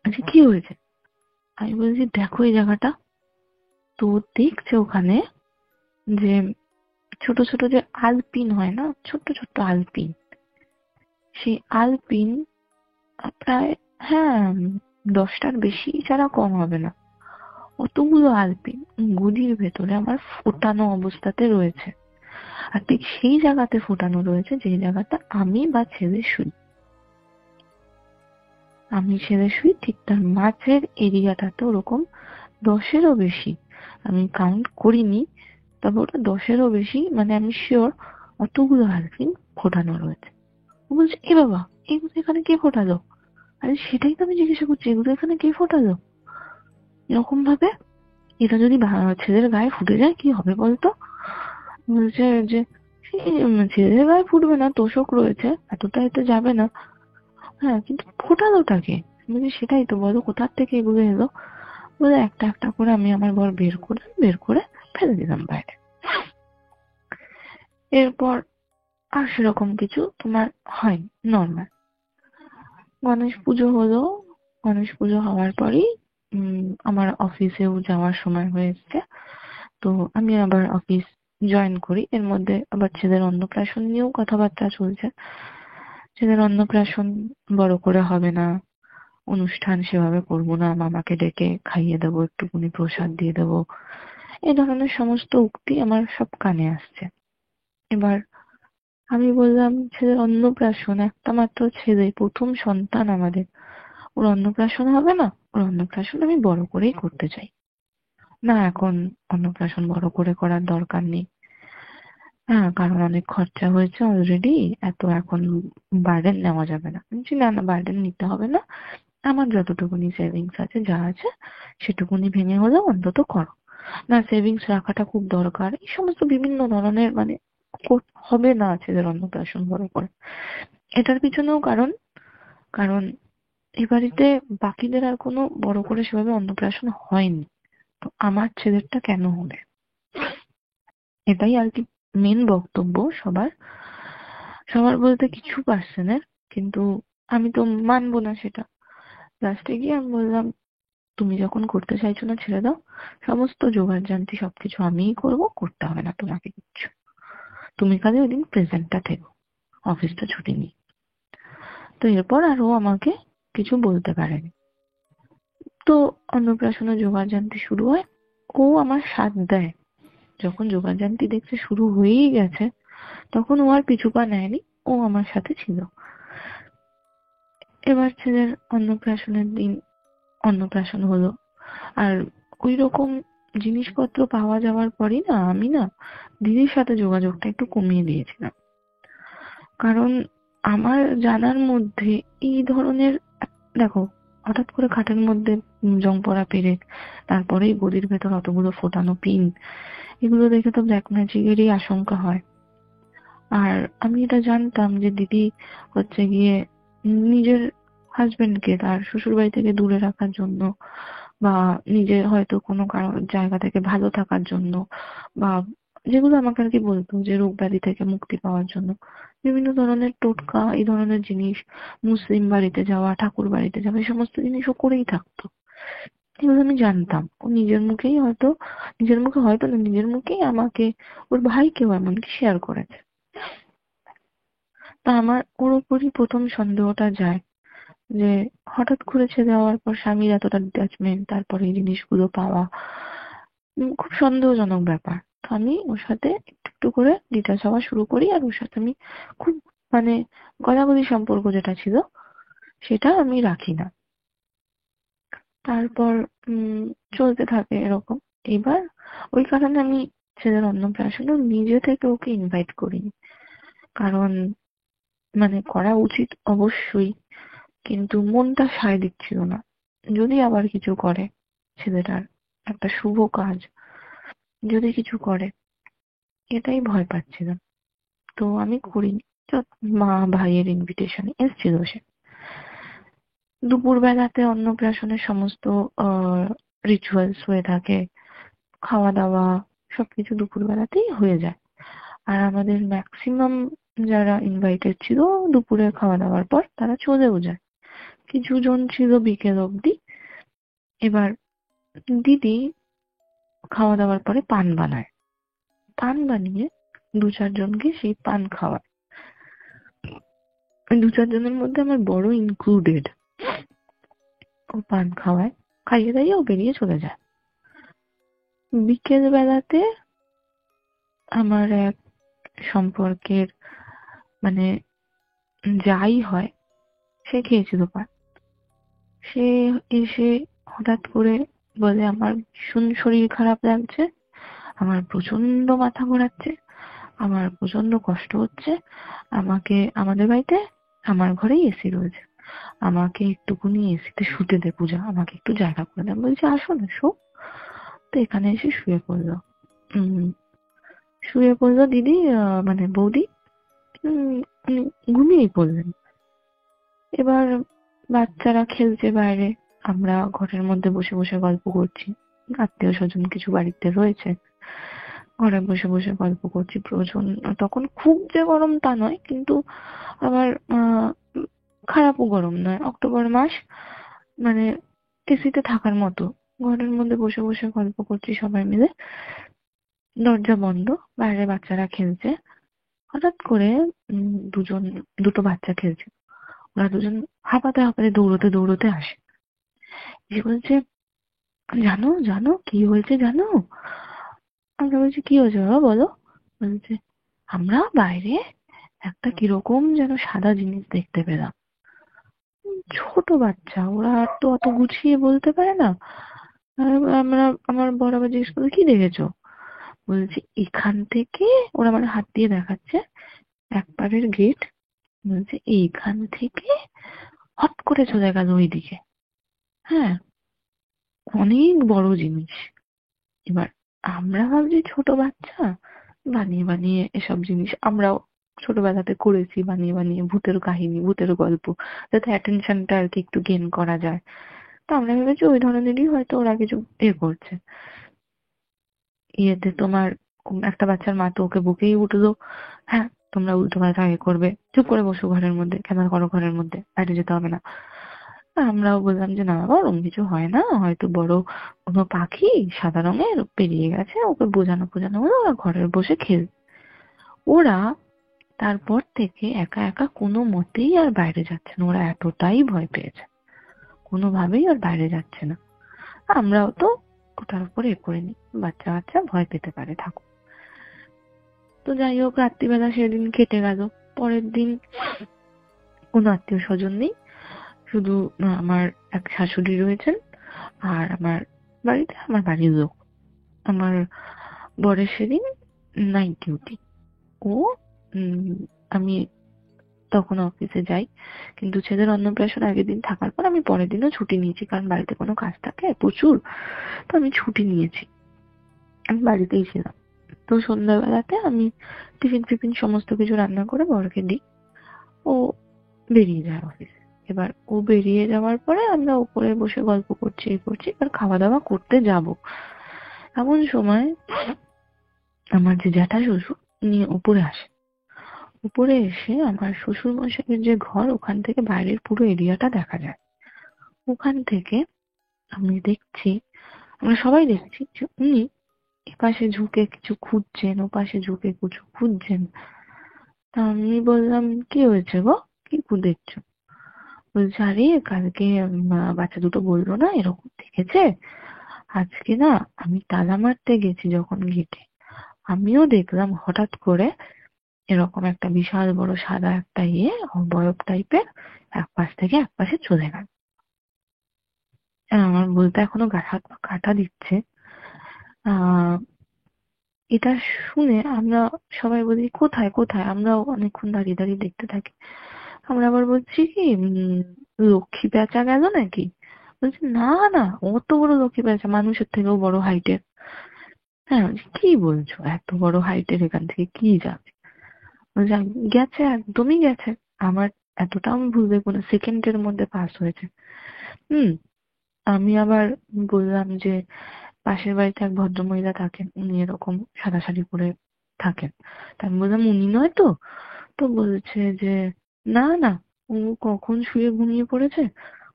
আচ্ছা কি হয়েছে? আমি বলছি দেখো এই জায়গাটা। তো দেখছে ওখানে যে ছোট ছোট যে আলপিন হয় না, ছোট্ট ছোট্ট আলপিন, সেই আলপিন প্রায়, হ্যাঁ, 10টার বেশি ছাড়া কম হবে না, অতগুলো আলপিন গদির ভেতরে আমার ফোটানো অবস্থাতে রয়েছে। আর ঠিক সেই জায়গাতে ফোটানো রয়েছে যে জায়গাটা আমি বা ছেলে শুই। আমি ছেলে শুই ঠিক তার মাঝের এরিয়াটাতে ওরকম 10-এরও বেশি, আমি কাউন্ট করিনি, তবে ওটা 10-এরও বেশি, মানে আমি শিওর অতগুলো আলপিন ফোটানো রয়েছে। ও বলছে এ বাবা, এগুলো এখানে কে ফোটালো? আরে সেটাই তো আমি জিজ্ঞাসা করছি, এগুলো এখানে কে ফোটালো? এরকম ভাবে এটা যদি ছেলের গায়ে ফুটে যায় কি হবে বলতো? বলছে যে ছেলের গায়ে ফুটবে না, তোশক রয়েছে, এতটা এতে যাবে না। হ্যাঁ কিন্তু ফোটালোটা কে? বলছি সেটাই তো, বলো কোথার থেকে এগুলো এলো? বলে একটা একটা করে আমি আমার বর বের করে ফেলে দিলাম বাইরে। এরপর আর সেরকম কিছু তোমার হয় নর্মাল। গণেশ পুজো হলো, গণেশ পুজো হওয়ার পরেই আমার অফিসেও যাওয়ার সময় হয়ে এসছে। তো আমি আবার অফিস জয়েন করি, এর মধ্যে আবার ছেলের অন্নপ্রাশন নিয়েও কথাবার্তা চলছে। ছেলের অন্নপ্রাশন বড় করে হবে না, অনুষ্ঠান সেভাবে করবো না, মামাকে ডেকে খাইয়ে দেবো, একটুকুনি প্রসাদ দিয়ে দেবো, এই ধরনের সমস্ত উক্তি আমার সব কানে আসছে। এবার আমি বললাম ছেলের অন্নপ্রাশন, একটা মাত্র ছেলে, প্রথম সন্তান আমাদের, ওর অন্নপ্রাশন হবে না? ওর অন্নপ্রাশন আমি বড় করেই করতে চাই। না এখন অন্নপ্রাশন বড় করে করার দরকার নেই, হ্যাঁ কারণ অনেক খরচা হয়েছে অলরেডি, এত এখন বার্ডেন নেওয়া যাবে না। আমি বলছি না না, বার্ডেন নিতে হবে না, আমার যতটুকুনি সেভিংস আছে যা আছে সেটুকুনি ভেঙে হলেও অন্তত করো। না সেভিংস রাখাটা খুব দরকার, এই সমস্ত বিভিন্ন ধরনের মানে হবে না ছেলের অন্নপ্রাশন বড় করে। এটার পিছনেও কারণ, কারণ এই বাড়িতে বাকিদের আর কোনো বড় করে সেভাবে অন্নপ্রাশন হয়নি, তো আমার ছেলেরটা কেন হবে? এটাই আর কি মেন বক্তব্য সবার। সবার বলতে কিছু পার্সনের, কিন্তু আমি তো মানবো না সেটা। লাস্টে গিয়ে আমি বললাম তুমি যখন করতে চাইছো না ছেড়ে দাও, সমস্ত জোগাড় জান্তি সবকিছু আমিই করব, করতে হবে না তোমাকে কিচ্ছু, তুমি খালি ওই দিন প্রেজেন্টটা থেকো, অফিসটা ছুটি নিই। তো এরপর আর ও আমাকে কিছু বলতে পারেনি। তো অন্নপ্রাশনের জোগাড় জান্তি শুরু হয়, ও আমার সাথ দেয়। যখন জোগাড় জান্তি দেখছে শুরু হয়েই গেছে, তখন ও আর পিছু পা নেয়নি, ও আমার সাথে ছিল। এবার ছেলের অন্নপ্রাশনের দিন অন্নপ্রাশন হলো, আর ওই রকম জিনিসপত্র পাওয়া যাওয়ার পরই না আমি না দিদির সাথে যোগাযোগটা একটু কমিয়ে দিয়েছিলাম। কারণ আমার জানার মধ্যে এই ধরনের, দেখো হঠাৎ করে খাটের মধ্যে জং পড়া পেরেক, তারপরেই গদির ভেতর অতগুলো ফোটানো পিন, এগুলো দেখে তো ব্ল্যাক ম্যাজিকেরই আশঙ্কা হয়। আর আমি এটা জানতাম যে দিদি হচ্ছে গিয়ে নিজের হাজবেন্ডকে তার শ্বশুর বাড়ি থেকে দূরে রাখার জন্য, বা নিজে হয়তো কোনো কারণ জায়গা থেকে ভালো থাকার জন্য, বা যেগুলো আমাকে আর কি বলতো যে রোগ ব্যাধি থেকে মুক্তি পাওয়ার জন্য বিভিন্ন ধরনের টোটকা, এই ধরনের জিনিস, মুসলিম বাড়িতে যাওয়া, ঠাকুর বাড়িতে যাওয়া, এই সমস্ত জিনিসও করেই থাকতো। এগুলো আমি জানতাম। ও নিজের মুখে হয়তো না, নিজের মুখেই আমাকে ওর ভাইকেও এমনকি শেয়ার করেছে। তা আমার ওর উপরই প্রথম সন্দেহটা যায় যে হঠাৎ করে ছেড়ে যাওয়ার পর স্বামীর এতটা ডিট্যাচমেন্ট, তারপরে এই জিনিসগুলো পাওয়া খুব সন্দেহজনক ব্যাপার। তো আমি ওর সাথে একটু একটু করে ডিটাচ হওয়া শুরু করি, আর ওর সাথে আমি খুব মানে গলাগলি সম্পর্ক যেটা ছিল সেটা আমি রাখি না। তারপর চলতে থাকে এরকম। এবার ওই কারণে আমি ছেলের অন্নপ্রাশনে নিজে থেকে ওকে ইনভাইট করিনি। কারণ মানে করা উচিত অবশ্যই, কিন্তু মনটা সায় দিচ্ছিল না। যদি আবার কিছু করে, ছেলেটার একটা শুভ কাজ যদি কিছু করে, এটাই ভয় পাচ্ছিলাম। তো আমি করিনি। তো মা ভাইয়ের ইনভিটেশনে এসেছিল সে। দুপুর বেলাতে অন্নপ্রাশনের সমস্ত রিচুয়ালস হয়ে থাকে, খাওয়া দাওয়া সবকিছু দুপুর বেলাতেই হয়ে যায়। আর আমাদের ম্যাক্সিমাম যারা ইনভাইটেড ছিল দুপুরে খাওয়া দাওয়ার পর তারা চলেও যায়। কিছু জন ছিল বিকেল অবধি। এবার দিদি খাওয়া দাওয়ার পরে পান বানায়, পান বানিয়ে দু চারজনকে সেই পান খাওয়ায়। ওই দু চারজনের মধ্যে আমার বড় ইনক্লুডেড। ও পান খাওয়ায়, খাইয়ে দাইয়ে ও বেরিয়ে চলে যায়। বিকেল বেলাতে আমার এক সম্পর্কের মানে যাই হয়, সে খেয়েছিল পান। সে এসে হঠাৎ করে বলে আমার ভীষণ শরীর খারাপ লাগছে, আমার প্রচন্ড মাথা ঘোরাচ্ছে, আমার প্রচন্ড কষ্ট হচ্ছে, আমাকে আমাদের বাড়িতে আমার ঘরেই এসি রয়েছে, আমাকে একটুকুনি এসিতে শুতে দে পূজা, আমাকে একটু জায়গা করে দেন। বলছি আসো না, শো। তো এখানে এসে শুয়ে পড়লো। উম শুয়ে পড়লো দিদি, মানে বৌদি। উনি ঘুমিয়েই পড়লেন। এবার বাচ্চারা খেলছে বাইরে, আমরা ঘরের মধ্যে বসে বসে গল্প করছি। আত্মীয় স্বজন কিছু বাড়িতে রয়েছে, ঘরে বসে বসে গল্প করছি। প্রচন্ড তখন খুব যে গরম তা নয়, কিন্তু আবার খারাপও গরম নয়, অক্টোবর মাস, মানে এসিতে থাকার মতো। ঘরের মধ্যে বসে বসে গল্প করছি সবাই মিলে, দরজা বন্ধ, বাইরে বাচ্চারা খেলছে। হঠাৎ করে দুটো বাচ্চা খেলছে, ওরা দুজন হাঁপাতে হাঁপাতে দৌড়তে দৌড়তে আসে। যে বলছে, জানো জানো কি হয়েছে জানো? আমরা বলছি কি হয়েছে বাবা বলো। বলছে আমরা বাইরে একটা কিরকম যেন সাদা জিনিস দেখতে পেলাম। ছোট বাচ্চা, ওরা আর তো অত গুছিয়ে বলতে পারে না। আর আমার বড় আবার জিজ্ঞেস করলো কি দেখেছো? বলছি এখান থেকে, ওরা মানে হাত দিয়ে দেখাচ্ছে এক পারের গেট। বলছে এইখান থেকে হট করে চলে গেল ওইদিকে। হ্যাঁ, অনেক বড় জিনিস। এবার আমরা ভাবছি ছোট বাচ্চা বানিয়ে বানিয়ে এসব জিনিস আমরাও ছোটবেলাতে করেছি, বানিয়ে বানিয়ে ভূতের কাহিনী, ভূতের গল্প, যাতে অ্যাটেনশনটা আর কি একটু গেইন করা যায়। তো আমরা ভেবেছি ওই ধরনেরই হয়তো ওরা কিছু করছে। ইয়েতে তোমার একটা বাচ্চার মা তো ওকে বুকেই উঠলো, হ্যাঁ তোমরা উল্টো পাল্টা করবে, চুপ করে বসো ঘরের মধ্যে, খেলা করো ঘরের মধ্যে, বাইরে যেতে হবে না। আমরাও বললাম যে না বাবা ওরকম কিছু হয় না, হয়তো বড় কোনো পাখি সাদা রঙের পেরিয়ে গেছে, ওকে বোঝানো বোঝানো হলো, ওরা ঘরে বসে খেল। ওরা তারপর থেকে একা একা কোনো মতেই আর বাইরে যাচ্ছে না, ওরা এতটাই ভয় পেয়েছে, কোনোভাবেই আর বাইরে যাচ্ছে না। আমরাও তো ওটার উপরে করিনি, বাচ্চা বাচ্চা ভয় পেতে পারে, থাকুক। তো যাই হোক, রাত্রিবেলা সেদিন কেটে গেল। পরের দিন কোনো আত্মীয় স্বজন নেই, শুধু আমার এক শাশুড়ি রয়েছেন, আর আমার বাড়িতে আমার বাড়ির লোক। আমার বরের সেদিন নাইট ডিউটি। ও উম আমি তখন অফিসে যাই, কিন্তু ছেলের অন্নপ্রাশন আগের দিন থাকার পর আমি পরের দিনও ছুটি নিয়েছি, কারণ বাড়িতে কোনো কাজ থাকে প্রচুর। তো আমি ছুটি নিয়েছি, আমি বাড়িতেই ছিলাম। তো সন্ধ্যাবেলাতে আমি টিফিন ফিফিন সমস্ত কিছু রান্না করে বরকে দিই, ও বেরিয়ে যায় অফিসে। এবার ও বেরিয়ে যাওয়ার পরে আমরা উপরে বসে গল্প করছি, এই করছি, আর খাওয়া দাওয়া করতে যাব। এমন সময় আমার যে জ্যাঠা শ্বশুর উনি উপরে আসে। উপরে এসে আমার শ্বশুর মশাইয়ের যে ঘর, ওখান থেকে বাইরের পুরো এরিয়াটা দেখা যায়। ওখান থেকে আমি দেখছি, আমরা সবাই দেখছি যে উনি এপাশে ঝুঁকে কিছু খুঁজছেন, ওপাশে ঝুঁকে কিছু খুঁজছেন। তা আমি বললাম, কি হয়েছে গো, কি দেখছো? বলছে, আরে কালকে বাচ্চা দুটো বললো না এরকম দেখেছে, আজকে না আমি তালা মারতে গেছি যখন গেটে, আমিও দেখলাম হঠাৎ করে এরকম একটা বিশাল বড় সাদা একটা বরফ টাইপের এক পাশ থেকে এক পাশে চলে গেল। আমার বলতে এখনো গা হাত পা কাটা দিচ্ছে। আহ এটা শুনে আমরা সবাই বলি, কোথায় কোথায়? আমরাও অনেকক্ষণ দাঁড়িয়ে দাঁড়িয়ে দেখতে থাকি। আমরা আবার বলছি কি, লক্ষ্মী প্যাঁচা গেল নাকি? বলছে, না না, অত বড় লক্ষ্মী প্যাঁচা, মানুষের থেকেও বড় হাইটের। হ্যাঁ, বলছি, কি বলছো, এত বড় হাইটের এখান থেকে কি যাবে? বলছে, গেছে, একদমই গেছে। আমার এতটাও আমি ভুল দেখবো না, সেকেন্ডের মধ্যে পাস হয়েছে। হুম। আমি আবার বললাম যে পাশের বাড়িতে এক ভদ্রমহিলা থাকেন, উনি এরকম সাদা শাড়ি পরে থাকেন। তা আমি বললাম, উনি নয় তো? তো বলছে যে না না, ও কখন শুয়ে ঘুমিয়ে পড়েছে,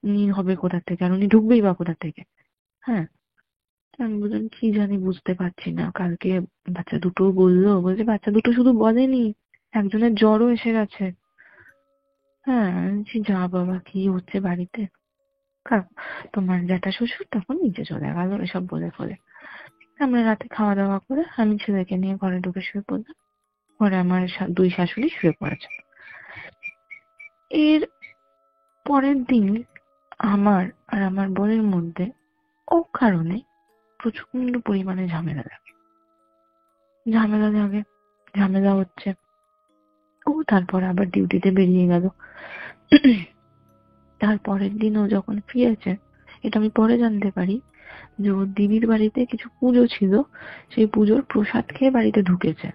উনি হবে কোথা থেকে, আর উনি ঢুকবেই বা কোথা থেকে? হ্যাঁ। তা আমি বললাম, কি জানি, বুঝতে পারছি না। কালকে বাচ্চা দুটো বললো, বলছে বাচ্চা দুটো শুধু বলেনি, একজনের জ্বরও এসে গেছে। হ্যাঁ, আমি বলছি, যা বাবা, কি হচ্ছে বাড়িতে? কাক তোমার জ্যাঠা শ্বশুর তখন নিচে চলে গেল এসব বলে ফলে। আমরা রাতে খাওয়া দাওয়া করে আমি ছেলেকে নিয়ে ঘরে ঢুকে শুয়ে পড়লাম। ঘরে আমার দুই শাশুড়ি শুয়ে পড়েছে। এর পরের দিন আমার আর আমার বোনের মধ্যে কারণে প্রচন্ড পরিমাণে ঝামেলা লাগে। ঝামেলা লাগে, ঝামেলা হচ্ছে। তারপর আবার ডিউটিতে বেরিয়ে গেল। তারপরের দিন ও যখন ফিরেছে, এটা আমি পরে জানতে পারি যে ওর দিদির বাড়িতে কিছু পুজো ছিল, সেই পুজোর প্রসাদ খেয়ে বাড়িতে ঢুকেছে।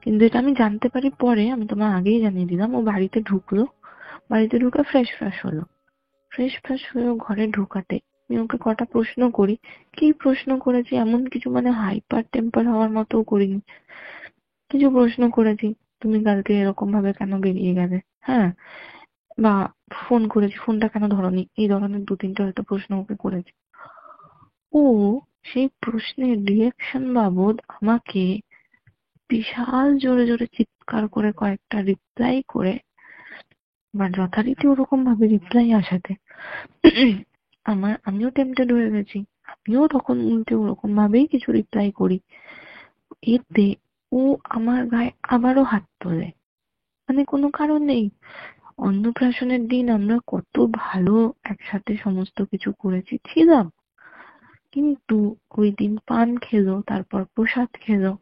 কিন্তু এটা আমি জানতে পারি পরে, আমি তোমার আগেই জানিয়ে দিলাম। ও বাড়িতে ঢুকলো, বাড়িতে ঢুকে ফ্রেশ ফ্রেশ হলো। ফ্রেশ ফ্রেশ হয়ে ও ঘরে ঢোকাতে আমি ওকে কটা প্রশ্ন করি। কি প্রশ্ন করেছি এমন কিছু, মানে হাইপার টেম্পার হওয়ার মতো করিনি। কিছু প্রশ্ন করেছি, তুমি কালকে এরকম ভাবে কেন বেরিয়ে গেলে, হ্যাঁ, বা ফোন করেছি, ফোনটা কেন ধরোনি, এই ধরনের দু তিনটে হয়তো প্রশ্ন ওকে করেছি। ও সেই প্রশ্নের রিয়াকশন বাবদ আমাকে বিশাল জোরে জোরে চিৎকার করে কয়েকটা রিপ্লাই করে, বা যথারীতি ওরকম ভাবে রিপ্লাই আসাতে আমিও টেম্পটেড হয়ে গেছি। আমিও তখন উল্টে ওরকম ভাবেই কিছু রিপ্লাই করি। এতে ও আমার গায়ে আবারও হাত তোলে, মানে কোনো কারণ নেই। অন্নপ্রাশনের দিন আমরা কত ভালো একসাথে সমস্ত কিছু করেছি, ছিলাম। কিন্তু ওই দিন পান খেলো, তারপর প্রসাদ খেলো,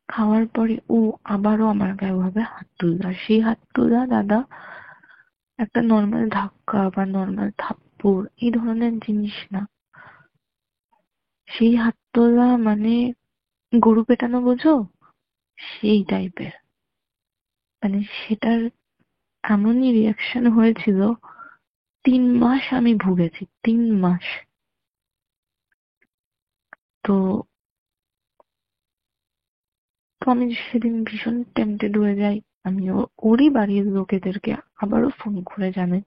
খাওয়ার পরে ও আবারও আমার গায়ে ভাবে হাত তুললো। আর সেই হাত তোলা, দাদা, একটা নর্মাল ধাক্কা বা নর্মাল থাপ্পড় এই ধরনের জিনিস না। সেই হাত তোলা মানে গরু পেটানো, বোঝো? সেই টাইপের। মানে সেটার এমনই রিয়াকশন হয়েছিল, 3 মাস আমি ভুগেছি, 3 মাস। তো তো আমি সেদিন ভীষণ টেম্পটেড হয়ে যাই। আমি ওরই বাড়ির লোকেদেরকে আবারও ফোন করে জানাই।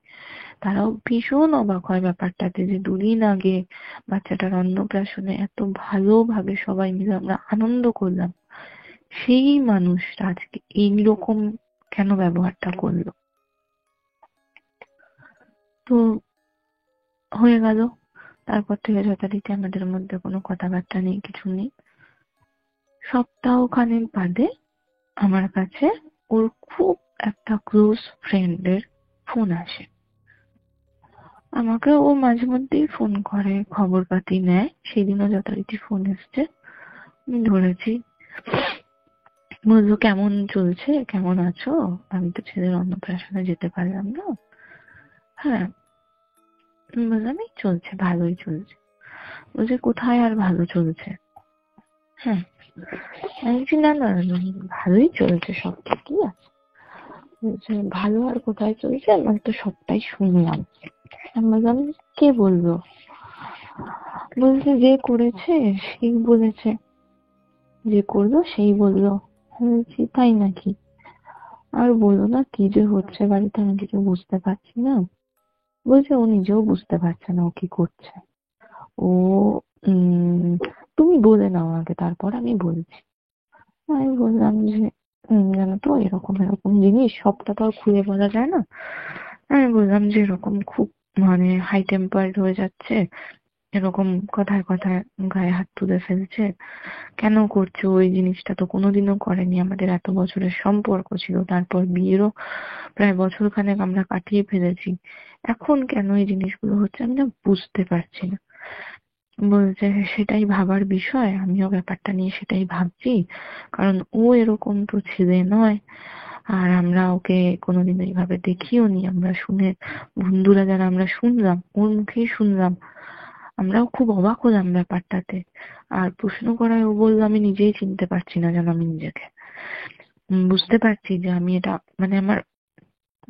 তারাও ভীষণ অবাক হয় ব্যাপারটাতে, যে দুদিন আগে বাচ্চাটার অন্নপ্রাশনে এত ভালোভাবে সবাই মিলে আমরা আনন্দ করলাম, সেই মানুষটা আজকে এইরকম কেন ব্যবহারটা করলো। তো হয়ে গেল। তারপর থেকে যথারীতি আমাদের মধ্যে কোনো কথাবার্তা নেই, কিছু নেই। সপ্তাহখানেক বাদে আমার কাছে ওর খুব একটা ক্লোজ ফ্রেন্ডের ফোন আসে। আমাকে ও মাঝে মধ্যেই ফোন করে, খবর পাতি নেয়। সেদিনও যথারীতি ফোন এসছে, আমি ধরেছি। বললো, কেমন চলছে, কেমন আছো? আমি তো ছেলের অন্নপ্রাশনে যেতে পারলাম না। হ্যাঁ, আমি বললাম, এই চলছে, ভালোই চলছে। বলছে, কোথায় আর ভালো চলছে? হ্যাঁ, আমি বলছি, না না না, ভালোই চলছে, সব ঠিকই আছে। বলছে, ভালো আর কোথায় চলছে, আমি তো সবটাই শুনলাম। আমি বললাম, কে বললো? বলছে, যে করেছে সেই বলেছে, যে করলো সেই বললো। আমি বলছি, তাই নাকি? আর বলো না, কি যে হচ্ছে বাড়িতে, আমি কিছু বুঝতে পারছি না। বলছে ও নিজেও বুঝতে পারছে না ও কি করছে। ও উম তুমি বলে নাও আগে, তারপর আমি বলছি। আমি বললাম যে জানো তো এরকম এরকম জিনিস, সবটা তো আর খুলে বলা যায় না। আমি বললাম যে এরকম খুব মানে হাই টেম্পার্ড হয়ে যাচ্ছে, এরকম কথায় কথায় গায়ে হাত তুলে ফেলছে, কেন করছো? ওই জিনিসটা তো কোনোদিনও করেনি, আমাদের এত বছরের সম্পর্ক ছিল, তারপর বিয়েরও প্রায় বছর খানেক আমরা কাটিয়ে ফেলেছি, এখন কেন এই জিনিসগুলো হচ্ছে আমি না বুঝতে পারছি না। বলছে সেটাই ভাবার বিষয়, আমিও ব্যাপারটা নিয়ে সেটাই ভাবছি, কারণ ও এরকম তো ছেলে নয়, আর আমরা ওকে কোনোদিন এইভাবে দেখিও নি, আমরা শুনে বন্ধুরা যারা আমরা শুনলাম, ওর মুখেই শুনলাম, আমরাও খুব অবাক হলাম ব্যাপারটাতে। আর প্রশ্ন করায় ও বললো আমি নিজেই চিনতে পারছি না যেন আমি নিজেকে। বুঝতে পারছি যে আমি এটা মানে আমার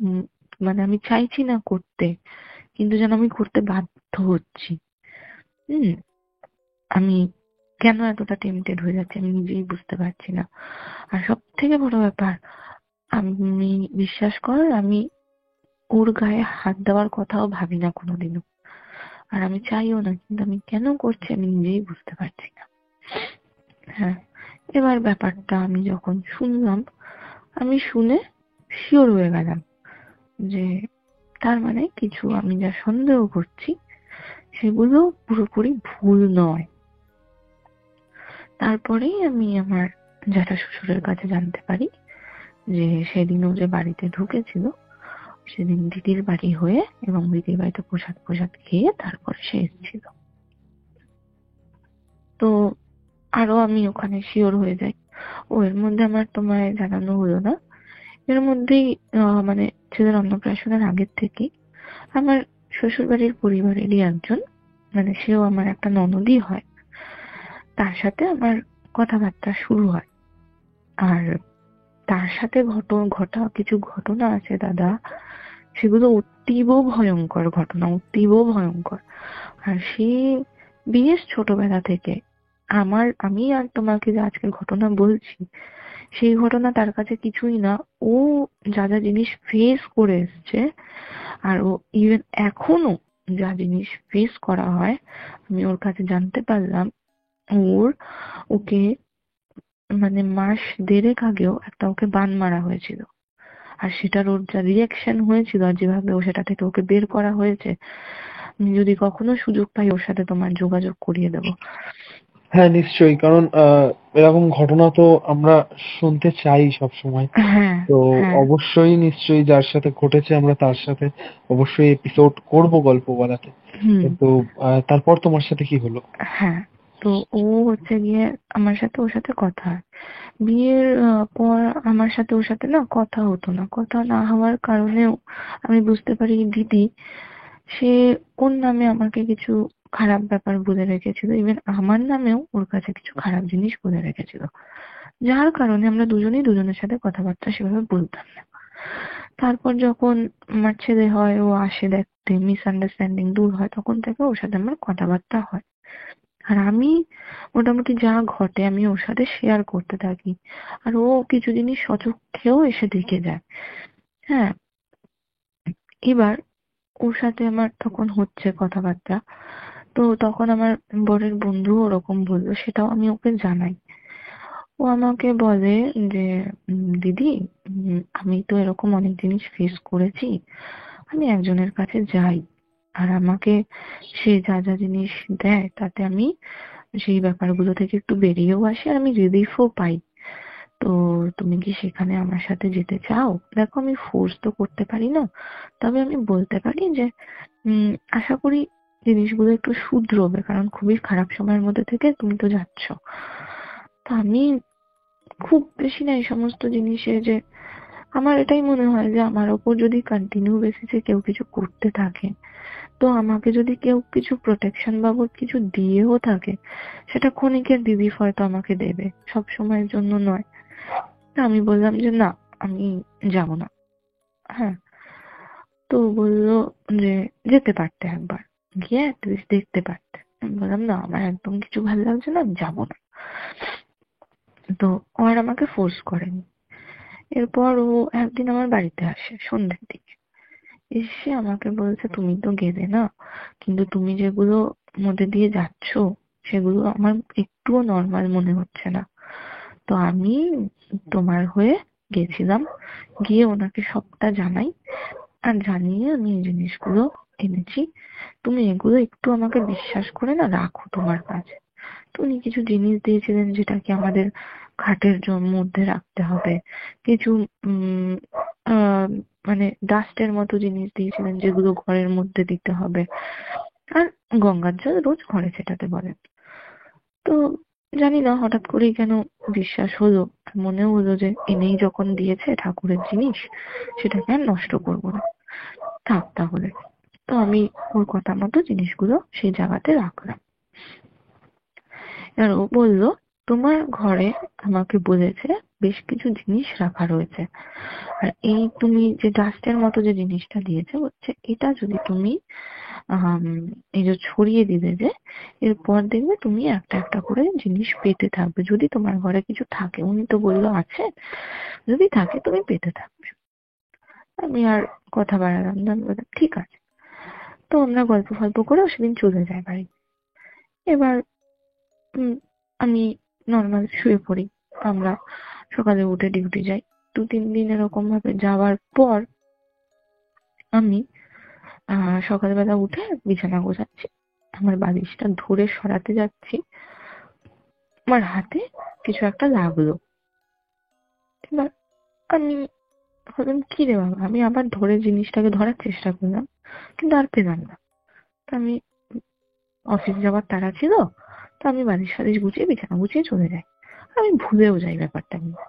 উম, মানে আমি চাইছি না করতে, কিন্তু যেন আমি করতে বাধ্য হচ্ছি। হুম আমি কেন এতটা টেম্পটেড হয়ে যাচ্ছি আমি নিজেই বুঝতে পারছি না। আর সব থেকে বড় ব্যাপার, আমি বিশ্বাস কর আমি ওর গায়ে হাত দেওয়ার কথাও ভাবি না কোনোদিনও, আর আমি চাইও না, কিন্তু আমি কেন করছি আমি নিজেই বুঝতে পারছি না। হ্যাঁ, এবার ব্যাপারটা আমি যখন শুনলাম, আমি শুনে শিওর হয়ে গেলাম যে তার মানে কিছু আমি যা সন্দেহ করছি সেগুলো পুরোপুরি ভুল নয়। তারপরেই আমি আমার জ্যাঠা শ্বশুরের কাছে জানতে পারি যে সেদিন ও যে বাড়িতে ঢুকেছিল, সেদিন দিদির বাড়ি হয়ে এবং দিদির বাড়িতে প্রসাদ প্রসাদ খেয়ে তারপরে সে এসেছিল। তো আরো আমি ওখানে শিওর হয়ে যাই। ও এর মধ্যে আমার তোমায় জানানো হলো না, এর মধ্যেই মানে ছেলের অন্নপ্রাশনের আগের থেকেই আমার শ্বশুর বাড়ির পরিবারেরই একজন, মানে সেও আমার একটা ননদই হয়, তার সাথে আমার কথাবার্তা শুরু হয়। আর তার সাথে ঘটা কিছু ঘটনা আছে দাদা, সেগুলো অতীব ভয়ঙ্কর ঘটনা, অতীব ভয়ঙ্কর। আর সে বেশ ছোটবেলা থেকে আমি আর তোমাকে যে আজকের ঘটনা বলছি, সেই ঘটনা তার কাছে কিছুই না। ও যা যা জিনিস ফেস করে এসছে, আর ও ইভেন এখনো যা জিনিস ফেস করা হয়, আমি ওর কাছে জানতে পারলাম ওর ওকে মানে মাস দেড়েক আগেও একটা ওকে বান মারা হয়েছিল। আর সেটার ওর যা রিয়াকশন হয়েছিল আর যেভাবে ও সেটা থেকে ওকে বের করা হয়েছে, আমি যদি কখনো সুযোগ পাই ওর সাথে তোমার যোগাযোগ করিয়ে দেবো। হ্যাঁ, নিশ্চয়ই। কারণ এরকম ঘটনা তো আমরা শুনতে চাই সবসময়। হ্যাঁ, তো হ্যাঁ, অবশ্যই নিশ্চয়ই যার সাথে ঘটেছে আমরা তার সাথে অবশ্যই এপিসোড করব গল্প বলাতে। হুম, কিন্তু তারপর তোমার সাথে কি হলো? হ্যাঁ। তো ও হচ্ছে গিয়ে আমার সাথে ওর সাথে কথা হয়। বিয়ের পর আমার সাথে ওর সাথে না কথা হতো না, কথা না হওয়ার কারণেও আমি বুঝতে পারি দিদি সে ওর নামে আমাকে কিছু খারাপ ব্যাপার বলে রেখেছিল, ইভেন আমার নামেও ওর কাছে কিছু খারাপ জিনিস বলে রেখেছিল, যার কারণে আমরা দুজনেই দুজনের সাথে কথাবার্তা সেভাবে বলতাম না। তারপর যখন আমার ছেলে হয়, ও আসে দেখতে, মিসআন্ডারস্ট্যান্ডিং দূর হয়, তখন থেকে ওর সাথে আমার কথাবার্তা হয়। আর আমি মোটামুটি যা ঘটে আমি ওর সাথে শেয়ার করতে থাকি। আর ও কিছু জিনিস স্বচক্ষেও এসে দেখে যায়। হ্যাঁ, এবার ওর সাথে আমার তখন হচ্ছে কথাবার্তা। তো তখন আমার বরের বন্ধু ওরকম বললো, সেটাও আমি ওকে জানাই। ও আমাকে বলে যে দিদি আমি তো এরকম অনেক জিনিস ফেস করেছি, আমি একজনের কাছে যাই, আর আমাকে সে যা যা জিনিস দেয় তাতে আমি সেই ব্যাপারগুলো থেকে একটু বেরিয়েও আসি, আর আমি রিলিফও পাই। তো তুমি কি সেখানে আমার সাথে যেতে চাও? দেখো আমি ফোর্স তো করতে পারি না, তবে আমি বলতে পারি যে উম আশা করি জিনিসগুলো একটু শুধরোবে, কারণ খুবই খারাপ সময়ের মধ্যে থেকে তুমি তো যাচ্ছ। তো আমি খুব বেশি না এই সমস্ত জিনিসে, যে আমার এটাই মনে হয় যে আমার ওপর যদি কন্টিনিউ বেসিসে কেউ কিছু করতে থাকে, তো আমাকে যদি কেউ কিছু প্রোটেকশন বাবদ কিছু দিয়েও থাকে, সেটা ক্ষণিকের রিলিফ হয়তো আমাকে দেবে, সব সময়ের জন্য নয়। তা আমি বললাম যে না, আমি যাব না। হ্যাঁ, তো বললো যে যেতে পারতে একবার, গিয়ে অ্যাটলিস্ট দেখতে পারতে। আমি বললাম না, আমার একদম কিছু ভালো লাগছে না, আমি যাবো না। তো ও আর আমাকে ফোর্স করেনি। এরপর ও একদিন আমার বাড়িতে আসে সন্ধ্যের দিকে, এসে আমাকে বলছে, তুমি তো গেলে না, কিন্তু তুমি যেগুলো মধ্যে দিয়ে যাচ্ছ সেগুলো আমার একটুও নর্মাল মনে হচ্ছে না। তো আমি তোমার হয়ে গেছিলাম, গিয়ে ওনাকে সবটা জানাই, আর জানিয়ে আমি এই জিনিসগুলো এনেছি। তুমি এগুলো একটু আমাকে বিশ্বাস করে না রাখো তোমার কাছে। তো উনি কিছু জিনিস দিয়েছিলেন যেটাকে আমাদের খাটের মধ্যে রাখতে হবে। কিছু উম আহ মানে ডাস্টের মতো জিনিস দিয়েছিলেন যেগুলো ঘরের মধ্যে দিতে হবে। আর গঙ্গার জল রোজ ঘরে ছেটাতে বলেন। তো জানি না হঠাৎ করেই কেন বিশ্বাস হলো, আর মনেও হলো যে এনেই যখন দিয়েছে ঠাকুরের জিনিস, সেটাকে আর নষ্ট করবো না, থাক তাহলে। তো আমি ওর কথা মতো জিনিসগুলো সেই জায়গাতে রাখলাম। আর ও বলল, তোমার ঘরে আমাকে বলেছে বেশ কিছু জিনিস রাখা রয়েছে, আর এই তুমি যে ডাস্টের মতো যে জিনিসটা দিয়েছে, বলছে এটা যদি তুমি আহ এই যে ছড়িয়ে দিলে, যে এরপর দেখবে তুমি একটা একটা করে জিনিস পেতে থাকবে, যদি তোমার ঘরে কিছু থাকে। উনি তো বললো আছে, যদি থাকে তুমি পেতে থাকবে। আমি আর কথা বাড়ালাম না, আমি বললাম ঠিক আছে। তো আমরা গল্প ফল্প করেও সেদিন চলে যাই বাড়ি। এবার উম আমি নর্মাল শুয়ে পড়ি। আমরা সকালে উঠে ডিউটি যাই। 2-3 দিন এরকম ভাবে যাওয়ার পর আমি সকালবেলা উঠে বিছানা গোছাচ্ছি, আমার বালিশটা ধরে সরাতে যাচ্ছি, আমার হাতে কিছু একটা লাগলো। এবার আমি ভাবলাম কি রে বাবা, আমি আবার ধরে জিনিসটাকে ধরার চেষ্টা করলাম, কিন্তু আর পেলাম না। তো আমি অফিস যাওয়ার তাড়া ছিল, তো আমি বালিশ ফালিশ গুছিয়ে বিছানা গুছিয়ে চলে যাই। আমি ভুলেও যাই ব্যাপারটা নিয়ে।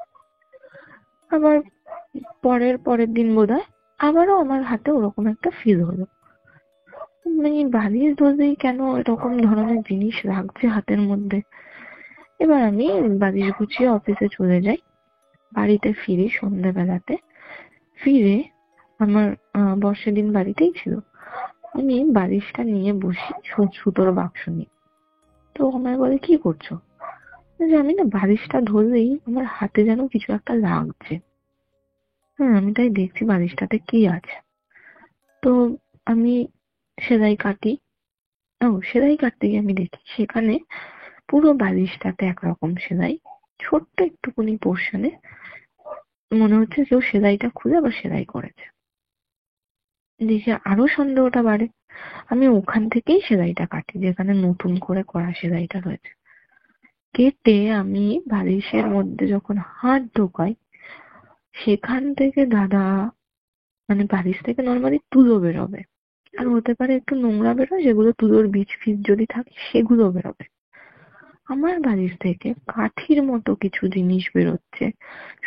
আবার পরের পরের দিন বোধহয় আবারও আমার হাতে ওরকম একটা ফিল হলো, মানে বালিশ ধরলেই কেন এরকম ধরনের জিনিস লাগছে হাতের মধ্যে। এবার আমি বালিশ গুছিয়ে অফিসে চলে যাই। বাড়িতে ফিরি সন্ধ্যাবেলাতে। ফিরে আমার বস সেদিন বাড়িতেই ছিল। আমি বালিশটা নিয়ে বসি, সুতোর বাক্স নিয়ে। তো আমায় বলে, কি করছো? যে আমি না বালিশটা ধরলেই আমার হাতে যেন কিছু একটা লাগছে। হ্যাঁ, আমি তাই দেখছি বালিশটাতে কি আছে। তো আমি সেলাই কাটি। সেলাই কাটতে গিয়ে আমি দেখি সেখানে পুরো বালিশটাতে একরকম সেলাই, ছোট্ট একটুকুনি পোর্শনে মনে হচ্ছে কেউ সেলাইটা খুলে আবার সেলাই করেছে। দেখে আরো সন্দেহটা বাড়ে। আমি ওখান থেকেই সেলাইটা কাটি যেখানে নতুন করে করা সেলাইটা রয়েছে। কেটে আমি বালিশের মধ্যে যখন হাত ঢোকাই, সেখান থেকে দাদা, মানে বালিশ থেকে নর্মালি তুলো বেরোবে, আর হতে পারে একটু নোংরা বেরোয়, যেগুলো তুলোর বীজ ফিজ যদি থাকে সেগুলো বেরোবে। আমার বালিশ থেকে কাঠির মতো কিছু জিনিস বেরোচ্ছে,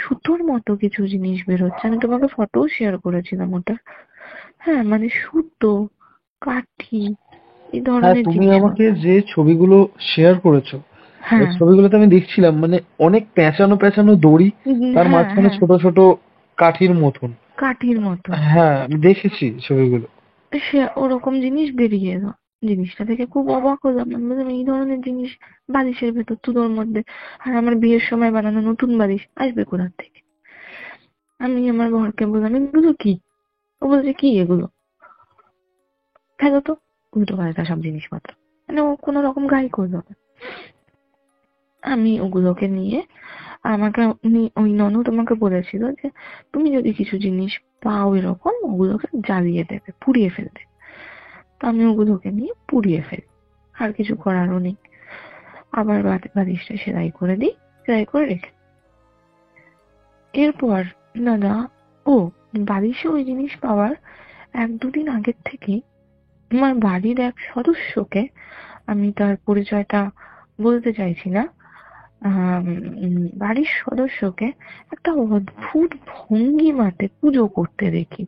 সুতোর মতো কিছু জিনিস বেরোচ্ছে। আমি তোমাকে ফটো শেয়ার করেছিলাম ওটা। হ্যাঁ, মানে সুতো, কাঠি, এই হ্যাঁ, ধরনের তুমি আমাকে জিনিসপত্র। যে ছবিগুলো শেয়ার করেছো, ওই হ্যাঁ, ছবিগুলোতে আমি দেখছিলাম মানে অনেক পেঁচানো পেঁচানো দড়ি, তার হ্যাঁ, মাঝখানে হ্যাঁ, ছোট ছোট কাঠির মতন। কাঠির মতো। হ্যাঁ, আমি দেখেছি ছবিগুলো। সে ওরকম জিনিস বেরিয়ে এলো। জিনিসটা থেকে খুব অবাক হলাম। আমি বললাম, এই ধরনের জিনিস বালিশের ভেতর তুলোর মধ্যে, আর আমার বিয়ের সময় বানানো নতুন বালিশ আসবে কোথা থেকে? আমি আমার বরকে বললাম, এগুলো কি? ও বলছে, কি এগুলো? ফেলো তো, উল্টো পাল্টা সব জিনিসপত্র। মানে ও কোনো রকম গায়ে করলো না। আমি ওগুলোকে নিয়ে, আমাকে ওই ননদ আমাকে বলেছিল যে তুমি যদি কিছু জিনিস পাও এরকম, ওগুলোকে জ্বালিয়ে দেবে, পুড়িয়ে ফেলবে। তো আমি ওগুলোকে নিয়ে পুড়িয়ে ফেলি, আর কিছু করারও নেই। আবার বালিশটা সেলাই করে দিই, সেলাই করে রেখে। এরপর দাদা, ও বালিশে ওই জিনিস পাওয়ার 1-2 দিন আগের থেকেই আমার বাড়ির এক সদস্যকে, আমি তার পরিচয়টা বলতে চাইছি না, বাড়ির সদস্যকে একটা অদ্ভুত ভঙ্গিমাতে পুজো করতে দেখি।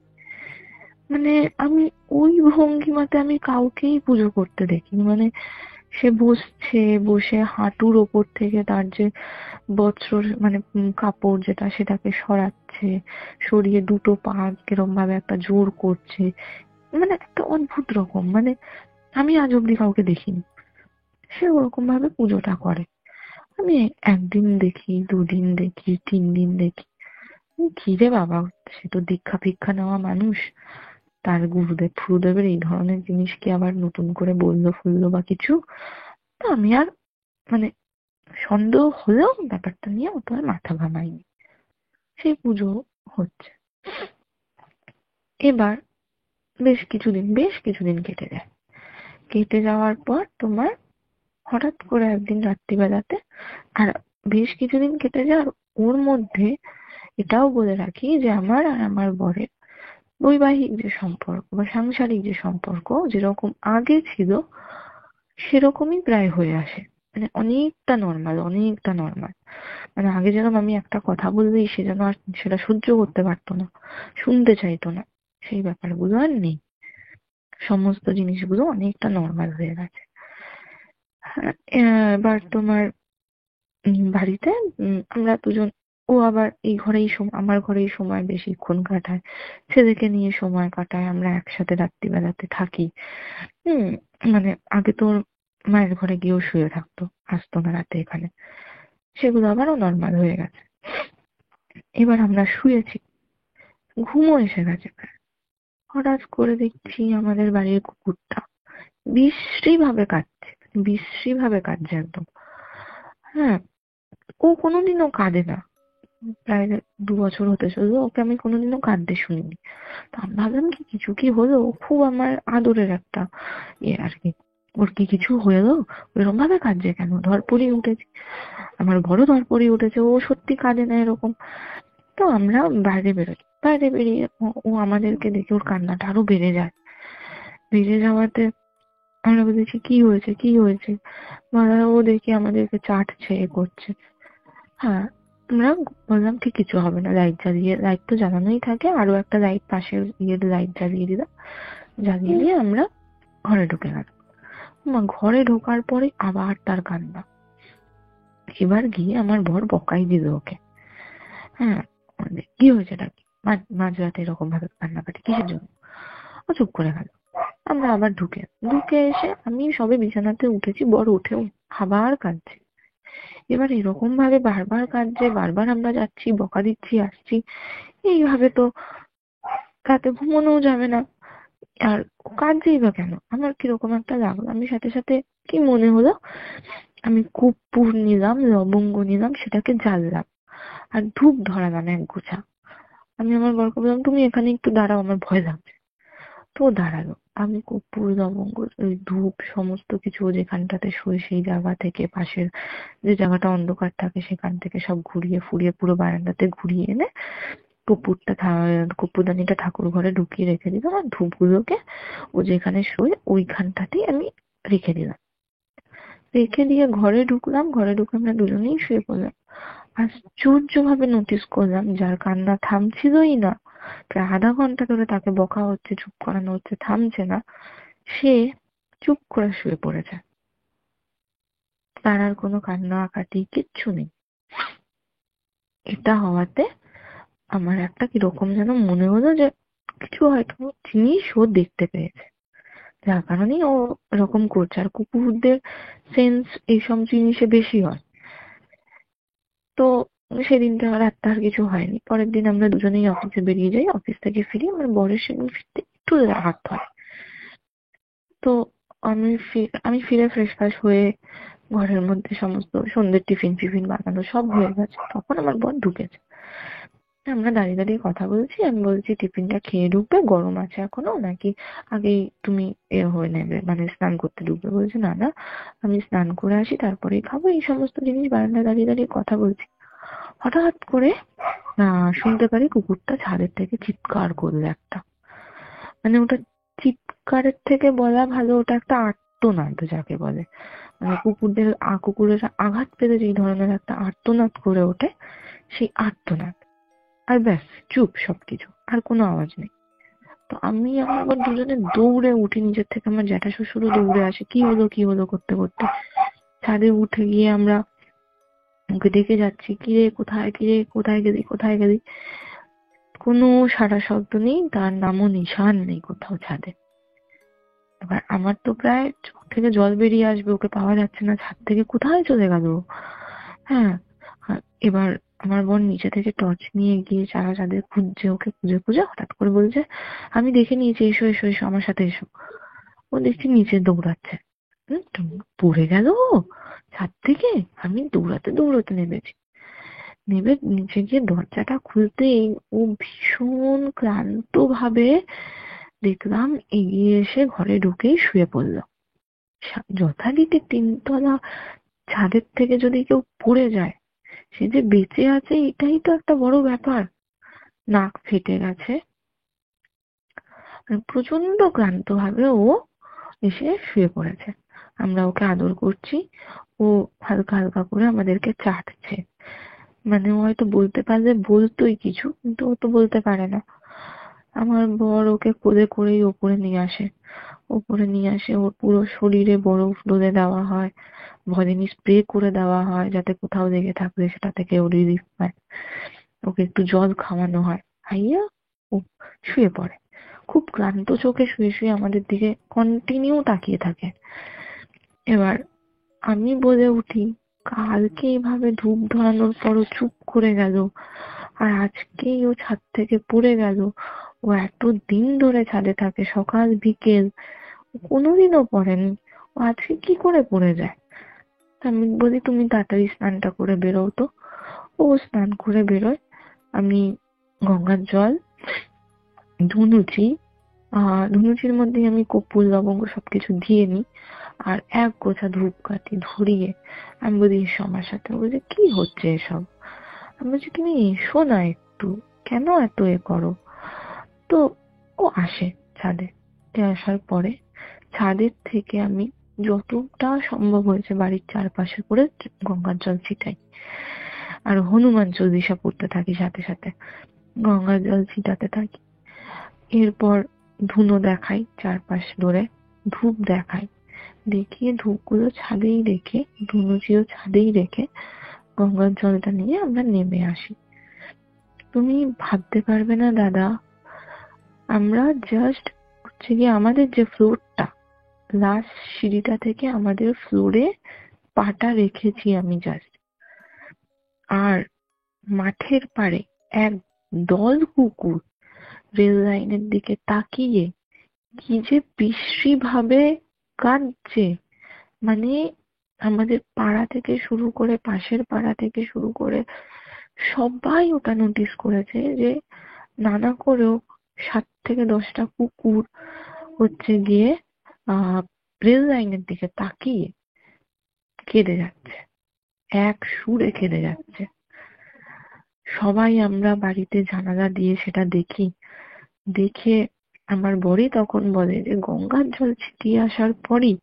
মানে আমি ওই ভঙ্গিমাতে আমি কাউকেই পুজো করতে দেখিনি। মানে সে বসছে, বসে হাঁটুর ওপর থেকে তার যে বস্ত্র, মানে কাপড় যেটা, সেটাকে সরাচ্ছে, সরিয়ে দুটো পা কিরম ভাবে একটা জোর করছে। মানে একটা অদ্ভুত রকম, মানে আমি আজ অব্দি কাউকে দেখিনি। সে ওরকম ভাবে পুজোটা করে। আমি 1 দিন দেখি, 2 দিন দেখি, 3 দিন দেখি। কি রে বাবা, সে তো দীক্ষা ফিক্ষা নেওয়া মানুষ, তার গুরুদেব ফুরুদেবের এই ধরনের জিনিস কি আবার নতুন করে বললো ফুললো বা কিছু। তো আমি আর মানে সন্দেহ হলেও ব্যাপারটা নিয়ে অত আর মাথা ঘামাইনি। সেই পুজো হচ্ছে। এবার বেশ কিছুদিন কেটে যায়। কেটে যাওয়ার পর তোমার হঠাৎ করে একদিন রাত্রিবেলাতে, আর বেশ কিছুদিন কেটে যায়, আর ওর মধ্যে এটাও বলে রাখি যে আমার আর আমার বরের বৈবাহিক যে সম্পর্ক বা সাংসারিক যে সম্পর্ক যেরকম আগে ছিল সেরকমই প্রায় হয়ে আসে। মানে অনেকটা নর্মাল। মানে আগে যেরকম আমি একটা কথা বললেই সে যেন আর সেটা সহ্য করতে পারতো না, শুনতে চাইতো না, সেই ব্যাপারগুলো আর নেই। সমস্ত জিনিসগুলো অনেকটা নর্মাল হয়ে গেছে। হ্যাঁ, এবার তোমার বাড়িতে আমরা দুজন, ও আবার এই ঘরেই আমার ঘরেই সময় বেশিক্ষণ কাটায়, ছেলেকে নিয়ে সময় কাটায়, আমরা একসাথে রাত্রিবেলাতে থাকি। হুম। মানে আগে তো ওর মায়ের ঘরে গিয়েও শুয়ে থাকতো, আসতো না রাতে এখানে, সেগুলো আবারও নর্মাল হয়ে গেছে। এবার আমরা শুয়েছি, ঘুমও এসে গেছে প্রায়। হঠাৎ করে দেখছি আমাদের বাড়ির কুকুরটা বিশ্রী ভাবে কাঁদছে একদম। হ্যাঁ, ও কোনোদিনও কাঁদে না, প্রায় 2 বছর হতে চললো, ওকে আমি কোনোদিনও কাঁদতে শুনিনি। তো আমি ভাবলাম কি কিছু কি হলো, ও খুব আমার আদরের একটা আর কি, ওর কি কিছু হলো, এরকম ভাবে কাঁদছে কেন, ধরপড়িয়ে উঠেছে। আমার বড় ধরপড়িয়ে উঠেছে, ও সত্যি কাঁদে না এরকম। তো আমরা বাইরে বেরিয়ে ও আমাদেরকে দেখে ওর কান্নাটা আরো বেড়ে যাওয়াতে আমরা বলেছি কি হয়েছে। ও দেখি আমাদেরকে চাটছে, এ করছে। হ্যাঁ, আমরা বললাম কি কিছু হবে না, লাইট তো জ্বালানোই থাকে, আরো একটা লাইট পাশের লাইট জ্বালিয়ে দিলাম। জ্বালিয়ে দিয়ে আমরা ঘরে ঢুকে গেলাম। ঘরে ঢোকার পরে আবার তার কান্না। এবার গিয়ে আমার বর বকাই দিল ওকে। হ্যাঁ, কি হয়েছে নাকি, মাঝরাতে এরকম ভাবে কান্নাকাটি কিসের জন্য? ও চুপ করে গেল। আমরা আবার ঢুকে এসে আমি সবে বিছানাতে উঠেছি, বর উঠেও আবার কাঁদছে। এবার এরকম ভাবে বারবার কাঁদছে, বারবার আমরা যাচ্ছি, বকা দিচ্ছি, আসছি, এইভাবে তো রাতে ঘুমানোও যাবে না। আর ও কাঁদছেই বা কেন, আমার কিরকম একটা লাগলো। আমি সাথে সাথে কি মনে হলো, আমি কর্পূর নিলাম, লবঙ্গ নিলাম, সেটাকে জ্বাললাম, আর ধূপ ধরালাম 1 গোছা। আমি আমার বরকে বললাম তুমি এখানে একটু দাঁড়াও, আমার ভয় লাগছে। তো ও দাঁড়ালো। আমি কর্পূর, লবঙ্গ, ওই ধূপ সমস্ত কিছু, ও যেখানটাতে শুয়ে সেই জায়গা থেকে, পাশের যে জায়গাটা অন্ধকার থাকে সেখান থেকে সব ঘুরিয়ে ফুরিয়ে পুরো বারান্দাতে ঘুরিয়ে এনে কর্পূরদানিটা ঠাকুর ঘরে ঢুকিয়ে রেখে দিলাম, আর ধূপগুলোকে ও যেখানে শোয় ওইখানটাতেই আমি রেখে দিলাম। রেখে দিয়ে ঘরে ঢুকলাম, ঘরে ঢুকে আমরা দুজনেই শুয়ে পড়লাম। আশ্চর্য ভাবে নোটিস করলাম যার কান্না থামছিলই না, প্রায় আধা ঘন্টা ধরে তাকে বকা হচ্ছে, চুপ করানো হচ্ছে, থামছে না, সে চুপ করে শুয়ে পড়েছে। তার আর কোনো কান্নাকাটি কিচ্ছু নেই। এটা হওয়াতে আমার একটা কিরকম যেন মনে হলো যে কিছু হয়তো জিনিস ও দেখতে পেয়েছে, যার কারণেই ও এরকম করছে। আর কুকুরদের সেন্স এইসব জিনিসে বেশি হয়। তো সেদিনটা রাতটা আর কিছু হয়নি। পরের দিন আমরা দুজনেই অফিসে বেরিয়ে যাই, অফিস থেকে ফিরি, আমার বরের সেদিন ফিরতে একটু রাত হয়। তো আমি ফিরে ফ্রেশ ফ্রেশ হয়ে ঘরের মধ্যে সমস্ত সন্ধ্যের টিফিন ফিফিন বানানো সব হয়ে গেছে, তখন আমার বর ঢুকেছে। আমরা দাঁড়িয়ে কথা বলছি, আমি বলছি টিফিনটা খেয়ে ঢুকবে, গরম আছে এখনো নাকি আগেই তুমি হয়ে নেবে, মানে স্নান করতে ঢুকবে? বলছে না না, আমি স্নান করে আসি তারপরেই খাবো। এই সমস্ত জিনিস বারান্দায় দাঁড়িয়ে কথা বলছি। হঠাৎ করে শুনতে পারি কুকুরটা ছাদের থেকে চিৎকার করলো একটা। মানে ওটা চিৎকারের থেকে বলা ভালো, ওটা একটা আর্তনাদ যাকে বলে। মানে কুকুরের আঘাত পেলে যেই ধরনের একটা আর্তনাদ করে ওঠে, সেই আর্তনাদ। আর ব্যাস, চুপ সবকিছু, আর কোনো আওয়াজ নেই। তো আমি আমার আবার দুজনে দৌড়ে উঠি নিজের থেকে, আমার জ্যাঠা শ্বশুরও দৌড়ে আসে, কি হলো করতে করতে। ছাদে উঠে গিয়ে আমরা ওকে ডেকে যাচ্ছি, কিরে কোথায় গেলি। কোনো সাড়া শব্দ নেই, তার নামও নিশান নেই কোথাও ছাদে। এবার আমার তো প্রায় চোখ থেকে জল বেরিয়ে আসবে, ওকে পাওয়া যাচ্ছে না, ছাদ থেকে কোথায় চলে গেল। হ্যাঁ, এবার আমার বোন নিচে থেকে টর্চ নিয়ে গিয়ে সারা ছাদে খুঁজছে, ওকে খুঁজে খুঁজে হঠাৎ করে বলছে, আমি দেখে নিয়েছি, এসো এসো এসো আমার সাথে এসো। ও দেখছি নিচে দৌড়াচ্ছে। তো পড়ে গেল ও ছাদ থেকে। আমি দৌড়াতে দৌড়াতে নেমেছি, নেমে নিচে গিয়ে দরজাটা খুলতেই ও ভীষণ ক্লান্ত ভাবে দেখলাম এগিয়ে এসে ঘরে ঢুকেই শুয়ে পড়লো। যথারীতি 3 তলা ছাদের থেকে যদি কেউ পড়ে যায়, সে যে বেঁচে আছে এটাই তো একটা বড় ব্যাপার। নাক ফেটে গেছে, আর প্রচন্ড ক্লান্ত ভাবে ও এসে শুয়ে পড়েছে। আমরা ওকে আদর করছি, ও হালকা হালকা করে আমাদেরকে চাটছে। মানে ও হয়তো বলতে পারলে বলতোই কিছু, কিন্তু ও তো বলতে পারে না। আমার বর ওকে কোলে করেই ওপরে নিয়ে আসে। ওপরে নিয়ে আসে, ওর পুরো শরীরে বরফ ডলে দেওয়া হয়, ভলিনি স্প্রে করে দেওয়া হয় যাতে কোথাও লেগে থাকলে সেটা থেকে ও রিলিফ পায়। ওকে একটু জল খাওয়ানো হয়, খাইয়া ও শুয়ে পড়ে। খুব ক্লান্ত চোখে শুয়ে শুয়ে আমাদের দিকে কন্টিনিউ তাকিয়ে থাকে। এবার আমি বলে উঠি, কালকে এভাবে ধূপ ধরানোর পরও চুপ করে গেল, আর আজকেই ও ছাদ থেকে পড়ে গেল। ও এত দিন ধরে ছাদে থাকে, সকাল বিকেল, কোনোদিনও পড়েনি, ও আজকে কি করে পড়ে যায়? তা আমি বলি, তুমি তাড়াতাড়ি স্নানটা করে বেরোও তো। ও স্নান করে বেরোয়। আমি গঙ্গার জল, ধুনুচি, ধুনুচির মধ্যে আমি কর্পূর লবঙ্গ সবকিছু দিয়ে নিই, আর এক গোছা ধূপকাঠি ধরিয়ে আমি বলি, এসো আমার সাথে। ও বলছে, কি হচ্ছে এসব? আমি বলছি, তুমি এসো না একটু, কেন এত এ করো? তো ও আসে ছাদে। আসার পরে ছাদের থেকে আমি যতটা সম্ভব হয়েছে বাড়ির চারপাশে করে গঙ্গার জল ছিটাই, আর হনুমান চল্লিশা পড়তে থাকি সাথে সাথে, গঙ্গার জল ছিটাতে থাকি। এরপর ধুনো দেখাই চারপাশ ধরে, ধূপ দেখাই, দেখিয়ে ধূপগুলো ছাদেই রেখে, ধুনুচিও ছাদেই রেখে গঙ্গার জলটা নিয়ে আমরা নেমে আসি। তুমি ভাবতে পারবে না দাদা, আমরা জাস্ট হচ্ছে গিয়ে আমাদের যে ফ্লোরটা, লাস্ট সিঁড়িটা থেকে আমাদের ফ্লোরে পাটা রেখেছি আমি জাস্ট, আর মাঠের পাড়ে এক দল কুকুর রেল লাইনের দিকে তাকিয়ে কি যে বিশ্রী ভাবে কাঁদছে। মানে আমাদের পাড়া থেকে শুরু করে, পাশের পাড়া থেকে শুরু করে সবাই ওটা নোটিস করেছে যে নানা করেও 7 থেকে 10টা কুকুর হচ্ছে গিয়ে আহ রেল লাইনের দিকে তাকিয়ে কেঁদে যাচ্ছে, এক সুরে কেঁদে যাচ্ছে। সবাই আমরা বাড়িতে জানালা দিয়ে সেটা দেখি। দেখে আমার বরই তখন বলে যে গঙ্গার জল ছিটিয়ে আসার পরই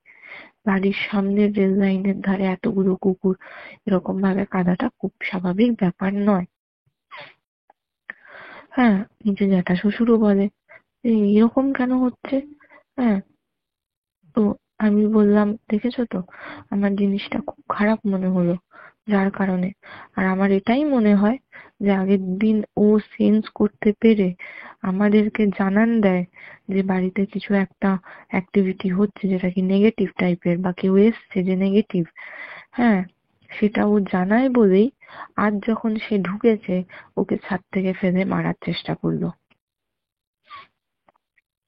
বাড়ির সামনের রেল লাইনের ধারে এতগুলো কুকুর এরকম ভাবে কাঁদাটা খুব স্বাভাবিক ব্যাপার নয়। হ্যাঁ, নিজে জ্যাঠা শ্বশুরও বলে যে এরকম কেন হচ্ছে। হ্যাঁ, তো আমি বললাম, দেখেছো তো, আমার জিনিসটা খুব খারাপ মনে হলো যার কারণে। আর আমার এটাই মনে হয় যে আগের দিন ও সেন্স করতে পেরে আমাদেরকে জানান দেয় যে বাড়িতে কিছু একটা অ্যাক্টিভিটি হচ্ছে যেটা কি নেগেটিভ টাইপের, বা কেউ এসছে যে নেগেটিভ। হ্যাঁ, সেটা ও জানায় বলেই আজ যখন সে ঢুকেছে ওকে ছাদ থেকে ফেলে মারার চেষ্টা করলো।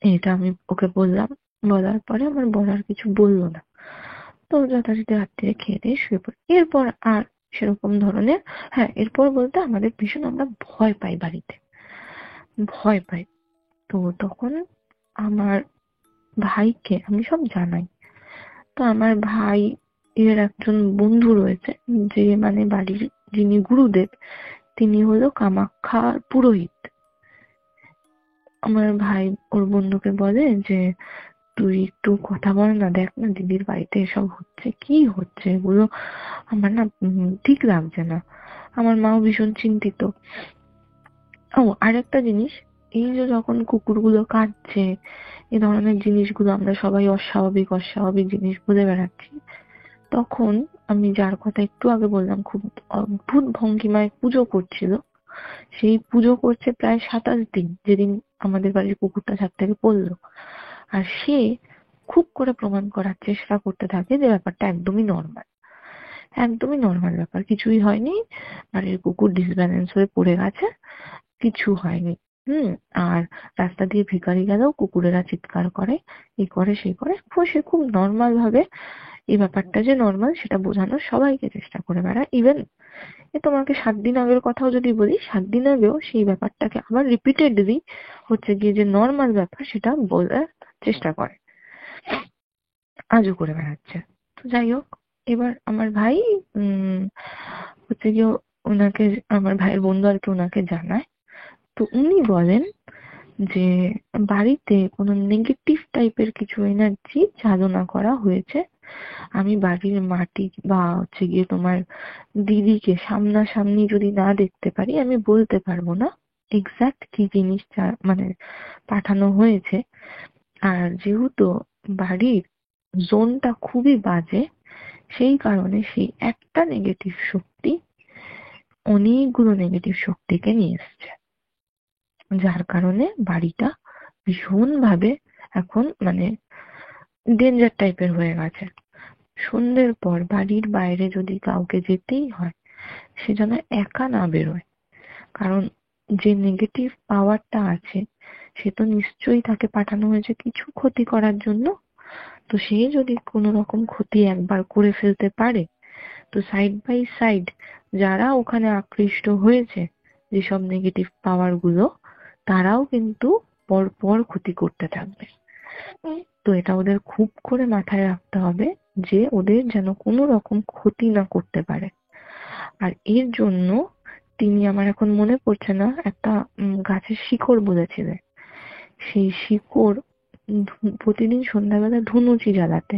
এটা আমি ওকে বললাম, বলার পরে আমার বর আর কিছু বললো না। তো যথারীতি রাত্রে খেয়ে দিয়ে শুয়ে পড়ি। এরপর আর সেরকম ধরনের, হ্যাঁ এরপর বলতে আমাদের ভীষণ আমরা ভয় পাই বাড়িতে, ভয় পাই। তো তখন আমার ভাইকে আমি সব জানাই। তো আমার ভাই এর একজন বন্ধু রয়েছে, যে মানে বাড়ির যিনি গুরুদেব, তিনি হলো কামাখ্যার পুরোহিত। আমার ভাই ওর বন্ধুকে বলে যে তুই একটু কথা বল না, দেখ না দিদির বাড়িতে এসব হচ্ছে, কি হচ্ছে এগুলো, আমার না ঠিক লাগছে না। আমার মাও ভীষণ চিন্তিত। ও আরেকটা জিনিস, এই যে যখন কুকুরগুলো কাঁদছে, এই ধরনের জিনিসগুলো আমরা সবাই অস্বাভাবিক অস্বাভাবিক জিনিস বলে বেড়াচ্ছি, তখন আমি যার কথা একটু আগে বললাম খুব অদ্ভুত ভঙ্গিমায় পুজো করছিল, সেই পুজো করছে প্রায় 27 দিন, যেদিন আমাদের বাড়ির কুকুরটা ছাদ থেকে পড়লো। আর সে খুব করে প্রমাণ করার চেষ্টা করতে থাকে যে ব্যাপারটা একদমই নর্মাল। একদমই নর্মাল ব্যাপার, কিছুই হয়নি, বাড়ির কুকুর ডিসব্যালেন্স হয়ে পড়ে গেছে, কিছু হয়নি। হুম। আর রাস্তা দিয়ে ভিখারি গেলেও কুকুরেরা চিৎকার করে, এই করে সেই করে, তো সে খুব নর্মাল ভাবে এই ব্যাপারটা যে নর্মাল সেটা বোঝানোর সবাইকে চেষ্টা করে বেড়ায়। ইভেন তোমাকে 7 দিন আগের কথাও যদি বলি, 7 দিন আগেও সেই ব্যাপারটাকে আবার রিপিটেডলি হচ্ছে গিয়ে যে নর্মাল ব্যাপার সেটা বলার চেষ্টা করে, আজও করে বেড়াচ্ছে। তো যাই হোক, এবার আমার ভাই উম হচ্ছে গিয়ে ওনাকে, আমার ভাইয়ের বন্ধু আর কি ওনাকে জানায়। তো উনি বলেন যে বাড়িতে কোনো নেগেটিভ টাইপের কিছু এনার্জি চালনা করা হয়েছে। আমি বাড়ির মাটি বা হচ্ছে গিয়ে তোমার দিদিকে সামনাসামনি যদি না দেখতে পারি, আমি বলতে পারবো না এক্সাক্ট কি জিনিসটা মানে পাঠানো হয়েছে। আর যেহেতু বাড়ির জোনটা খুবই বাজে, সেই কারণে সেই একটা নেগেটিভ শক্তি অনেকগুলো নেগেটিভ শক্তিকে নিয়ে এসছে, যার কারণে বাড়িটা ভীষণ ভাবে এখন মানে ডেঞ্জার টাইপের হয়ে গেছে। সন্ধ্যের পর বাড়ির বাইরে যদি কাউকে যেতেই হয়, সে যেন একা না বেরোয়, কারণ যে নেগেটিভ পাওয়ারটা আছে সে তো নিশ্চয়ই তাকে পাঠানো হয়েছে কিছু ক্ষতি করার জন্য। তো সে যদি কোনো রকম ক্ষতি একবার করে ফেলতে পারে, তো সাইড বাই সাইড যারা ওখানে আকৃষ্ট হয়েছে যেসব নেগেটিভ পাওয়ার গুলো, তারাও কিন্তু পর পর ক্ষতি করতে থাকবে। তো এটা ওদের খুব করে মাথায় রাখতে হবে যে ওদের যেন কোনো রকম ক্ষতি না করতে পারে। আর এর জন্য তিনি, আমার এখন মনে পড়ছে না, একটা গাছের শিকড় বলেছিলেন, সেই শিকড় প্রতিদিন সন্ধ্যাবেলা ধুনুচি জ্বালাতে,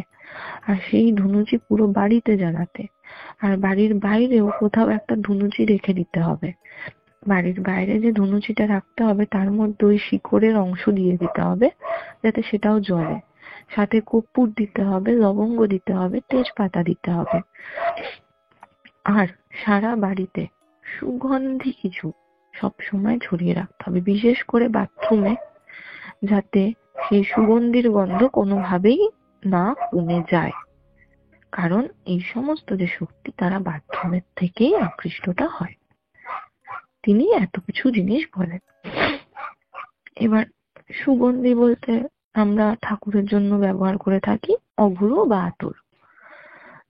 আর সেই ধুনুচি পুরো বাড়িতে জ্বালাতে, আর বাড়ির বাইরেও কোথাও একটা ধুনুচি রেখে দিতে হবে। বাড়ির বাইরে যে ধুনুচিটা রাখতে হবে তার মধ্যে ওই শিকড়ের অংশ দিয়ে দিতে হবে যাতে সেটাও জ্বলে। সাথে কর্পূর দিতে হবে, লবঙ্গ দিতে হবে, তেজপাতা দিতে হবে। আর সারা বাড়িতে সুগন্ধি কিছু সব সময় ছড়িয়ে রাখতে হবে, বিশেষ করে বাথরুমে, যাতে সেই সুগন্ধির গন্ধ কোনোভাবেই না কমে যায়। কারণ এই সমস্ত যে শক্তি তারা বাথরুমের থেকেই আকৃষ্টটা হয়। তিনি এত কিছু জিনিস বলেন। এবার সুগন্ধি বলতে আমরা ঠাকুরের জন্য ব্যবহার করে থাকি অঘুরু বা আতর।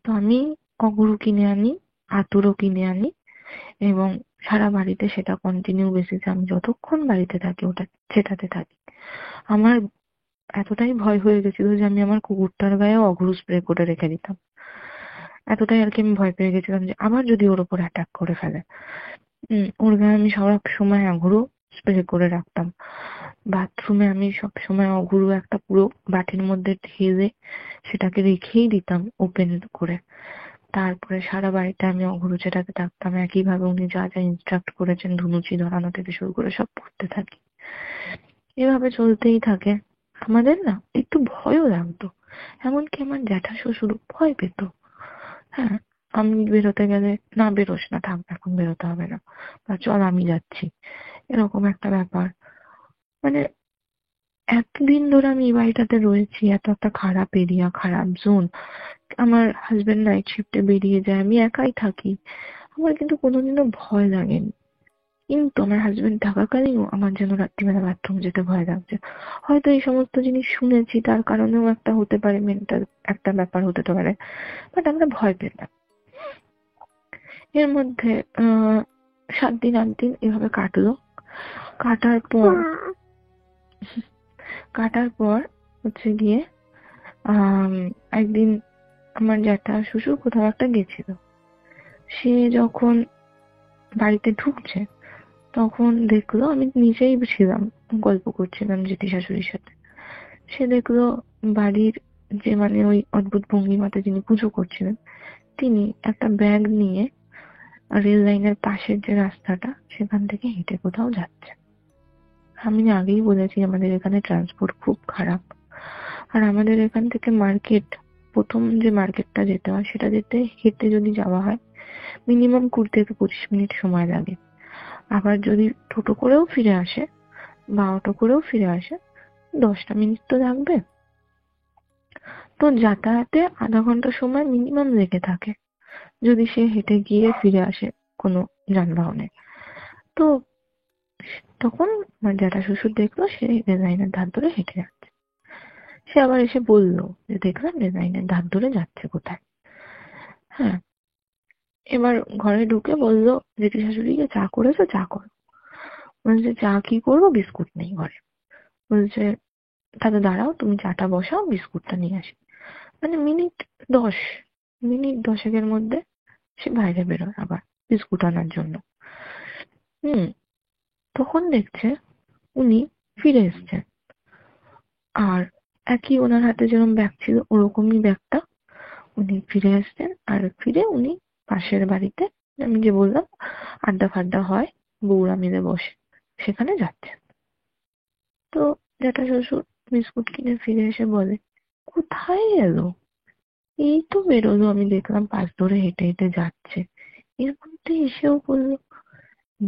তো আমি অঘুরু কিনে আনি, আতরও কিনে আনি, এবং সারা বাড়িতে সেটা কন্টিনিউ বেসিসে আমি যতক্ষণ বাড়িতে থাকি ওটা সেটাতে থাকি। আমার এতটাই ভয় হয়ে গেছিল যে আমি আমার কুকুরটার গায়ে অঘুরু স্প্রে করে রেখে দিতাম। এতটাই আর কি আমি ভয় পেয়ে গেছিলাম যে আবার যদি ওর উপর অ্যাটাক করে ফেলে। ওর গায়ে আমি সব সময় অঘুরু স্প্রে করে রাখতাম। বাথরুমে আমি সব সময় অঘুরু একটা পুরো বাটির মধ্যে ঢেলে সেটাকে রেখেই দিতাম ওপেন করে। তারপরে সারা বাড়িতে আমি অঘুরু যেটাতে থাকতাম একইভাবে উনি যা যা ইনস্ট্রাক্ট করেছেন ধুনুচি ধরানো থেকে শুরু করে সব করতে থাকি। এভাবে চলতেই থাকে। আমাদের না একটু ভয়ও লাগতো, এমনকি আমার জ্যাঠা শ্বশুরও ভয় পেত। হ্যাঁ, আমি বেরোতে গেলে, না বেরোস না, থাক এখন বেরোতে হবে না, বা চল আমি যাচ্ছি, এরকম একটা ব্যাপার। মানে এতদিন ধরে আমি এই বাড়িটাতে রয়েছি, এত একটা খারাপ এরিয়া, খারাপ জোন, আমার হাজবেন্ড নাইট শিফটে বেরিয়ে যায়, আমি একাই থাকি, আমার কিন্তু কোনোদিনও ভয় লাগেনি। কিন্তু আমার হাজবেন্ড থাকাকালীনও আমার যেন রাত্রিবেলা বাথরুম যেতে ভয় লাগছে। হয়তো এই সমস্ত জিনিস শুনেছি তার কারণেও একটা হতে পারে, মেন্টাল একটা ব্যাপার হতে পারে, বাট আমরা ভয় পেতাম। এর মধ্যে 7 দিন 8 দিন এভাবে কাটলো। কাটার পর কাটার পর হচ্ছে গিয়ে একদিন আমার জ্যাঠা শ্বশুর কোথাও একটা গেছিল। সে যখন বাড়িতে ঢুকছে তখন দেখলো, আমি নিচেই ছিলাম, গল্প করছিলাম জেঠি শাশুড়ির সাথে। সে দেখলো বাড়ির যে মানে ওই অদ্ভুত ভঙ্গিমাতে যিনি পুজো করছিলেন, তিনি একটা ব্যাগ নিয়ে রেল লাইনের পাশের যে রাস্তাটা সেখান থেকে হেঁটে কোথাও যাচ্ছে। আমি আগেই বলেছি আমাদের এখানে ট্রান্সপোর্ট খুব খারাপ, আর আমাদের এখান থেকে মার্কেট, প্রথম যে মার্কেটটা যেতে হয় সেটা যেতে হেঁটে যদি যাওয়া হয় মিনিমাম 20 থেকে 25 মিনিট সময় লাগে। আবার যদি টোটো করেও ফিরে আসে বা অটো করেও ফিরে আসে 10টা মিনিট তো লাগবে। তো যাতায়াতে আধা ঘন্টা সময় মিনিমাম লেগে থাকে। যদি সে হেঁটে গিয়ে ফিরে আসে কোনো যানবাহনে। তো তখন আমার জ্যাঠা শ্বশুর দেখলো সে রেল লাইনের ধার ধরে হেঁটে যাচ্ছে। সে আবার এসে বললো যে দেখলাম রেল লাইনের ধার ধরে যাচ্ছে কোথায়। হ্যাঁ, এবার ঘরে ঢুকে বললো জেঠি শাশুড়িকে, চা করেছো? চা করো। বলছে চা কি করবো, বিস্কুট নেই ঘরে। বলছে তাহলে দাঁড়াও, তুমি চাটা বসাও, বিস্কুটটা নিয়ে আসি। মানে দশ মিনিট দশেকের মধ্যে সে বাইরে বেরোয় আবার বিস্কুট আনার জন্য। হুম, তখন দেখছে উনি ফিরে এসছেন, আর একই ওনার হাতে যেরকম ব্যাগ ছিল ওরকমই ব্যাগটা। উনি ফিরে এসছেন, আর ফিরে উনি পাশের বাড়িতে, আমি যে বললাম আড্ডা ফাড্ডা হয় বউরা মিলে বসে, সেখানে যাচ্ছেন। তো জ্যাঠা শ্বশুর বিস্কুট কিনে ফিরে এসে বলে, কোথায় গেল? এই তো বেরোলো, আমি দেখলাম পাশ ধরে হেঁটে হেঁটে যাচ্ছে। এর মধ্যে এসেও বললো,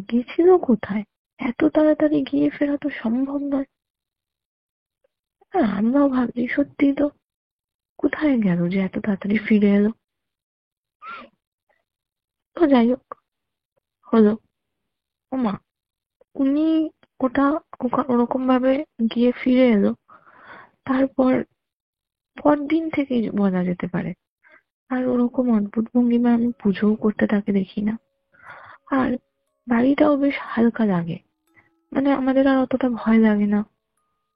গেছিল কোথায়? এত তাড়াতাড়ি গিয়ে ফেরা তো সম্ভব নয়। হ্যাঁ, আমরাও ভাবছি সত্যি তো, কোথায় গেল যে এত তাড়াতাড়ি ফিরে এলো? তো যাই হোক, হলো ওমা, উনি ওটা ওরকম ভাবে গিয়ে ফিরে এলো, তারপর পরদিন থেকেই বলা যেতে পারে। আর ওরকম অদ্ভুত ভঙ্গিমা আমি পুজোও করতে তাকে দেখি না। আর বাড়িটাও বেশ হালকা লাগে, মানে আমাদের আর অতটা ভয় লাগে না,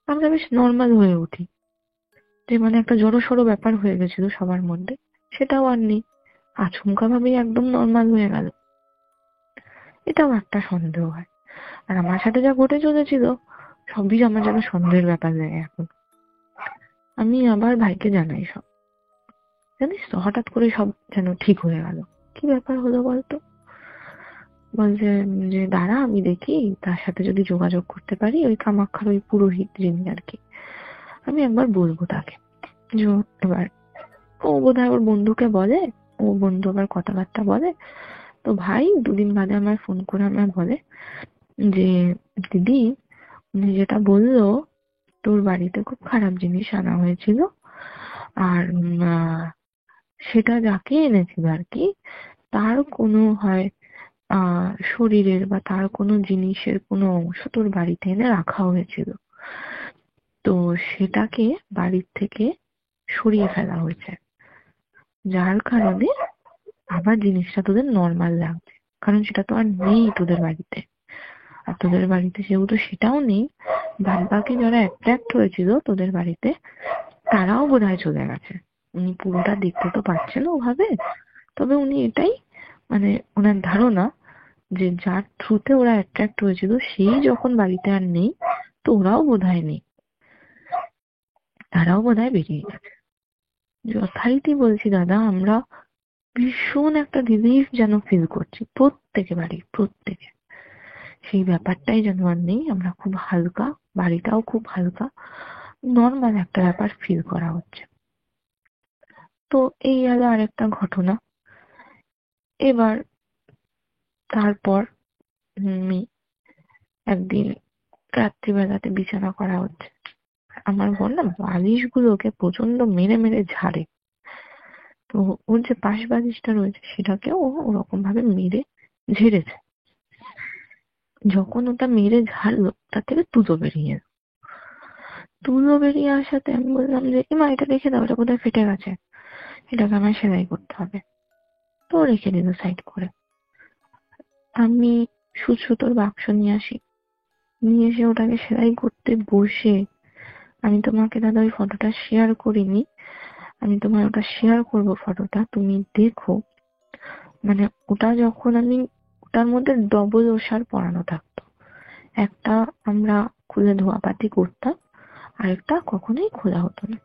আমরা বেশ নর্মাল হয়ে উঠি। যে মানে একটা জড়সড় ব্যাপার হয়ে গেছিল সবার মধ্যে, সেটাও আর নেই, আচমকা ভাবেই একদম নর্মাল হয়ে গেল। এটাও একটা সন্দেহ হয়। আর আমার সাথে যা ঘটে চলেছিল সবই আমার যেন সন্দেহের ব্যাপার লাগে এখন। আমি আবার ভাইকে জানাই সব, জানিস তো হঠাৎ করে সব যেন ঠিক হয়ে গেল। কি ব্যাপার হলো বলতো? বলছে যে দাঁড়া আমি দেখি তার সাথে যদি যোগাযোগ করতে পারি, ওই কামাখ্যার ওই পুরোহিত যিনি আর কি, আমি একবার বলবো তাকে। যে এবার ও বোধহয় ওর বন্ধুকে বলে, ও বন্ধু আবার কথাবার্তা বলে। তো ভাই দুদিন বাদে আমার ফোন করে আমায় বলে যে দিদি, উনি যেটা বললো তোর বাড়িতে খুব খারাপ জিনিস আনা হয়েছিল, আর সেটা যাকে এনেছিল আর কি, তার কোনো হয় শরীরের বা তার কোনো জিনিসের কোনো অংশ তোর বাড়িতে এনে রাখা হয়েছিল। তো সেটাকে বাড়ির থেকে সরিয়ে ফেলা হয়েছে, যার কারণে আবার জিনিসটা তোদের নর্মাল লাগছে। কারণ সেটা তো আর নেই তোদের বাড়িতে, আর তোদের বাড়িতে যেহেতু সেটাও নেই, বাদ বাকি যারা অ্যাট্রাক্ট হয়েছিল তোদের বাড়িতে তারাও বোধহয় চলে গেছে। উনি পুরোটা দেখতে তো পাচ্ছেন ওভাবে, তবে উনি এটাই মানে ওনার ধারণা যে যার থ্রুতে ওরা অ্যাট্রাক্ট হয়েছিল সেই যখন বাড়িতে আর নেই, তো ওরাও বোধহয় নেই, তারাও বোধহয় বেরিয়ে গেছে। যথারীতি বলছি দাদা, আমরা ভীষণ একটা রিলিফ যেন ফিল করছি, প্রত্যেকে বাড়ির প্রত্যেকে। সেই ব্যাপারটাই যেন আর নেই, আমরা খুব হালকা, বাড়িটাও খুব হালকা, নর্মাল একটা ব্যাপার ফিল করা হচ্ছে। তো এই গেল আরেকটা ঘটনা। এবার তারপর আমি একদিন রাত্রিবেলাতে বিছানা করা হচ্ছে, আমার বোন না বালিশ গুলোকে প্রচন্ড মেরে মেরে ঝাড়ে। তো ওর যে পাশ বালিশটা রয়েছে সেটাকেও ও ওরকম ভাবে মেরে ঝেড়েছে। যখন ওটা মেরে ঝাড়লো তার থেকে তুলো বেরিয়ে এলো। তুলো বেরিয়ে আসাতে আমি বললাম যে এমা এটা রেখে দাও, এটা কোথায় ফেটে গেছে, এটাকে আমার সেলাই করতে হবে। তো ও রেখে দিল সাইড করে। আমি সুতোর বাক্স নিয়ে আসি, নিয়ে এসে ওটাকে সেলাই করতে বসে, আমি তোমাকে দাদা ওই ফটোটা শেয়ার করিনি, আমি তোমার ওটা শেয়ার করবো ফটোটা, তুমি দেখো। মানে ওটা যখন আমি, ওটার মধ্যে ডবল ওষার পরানো থাকতো, একটা আমরা খুলে ধোয়াপাতি করতাম, আরেকটা কখনোই খোলা হতো না।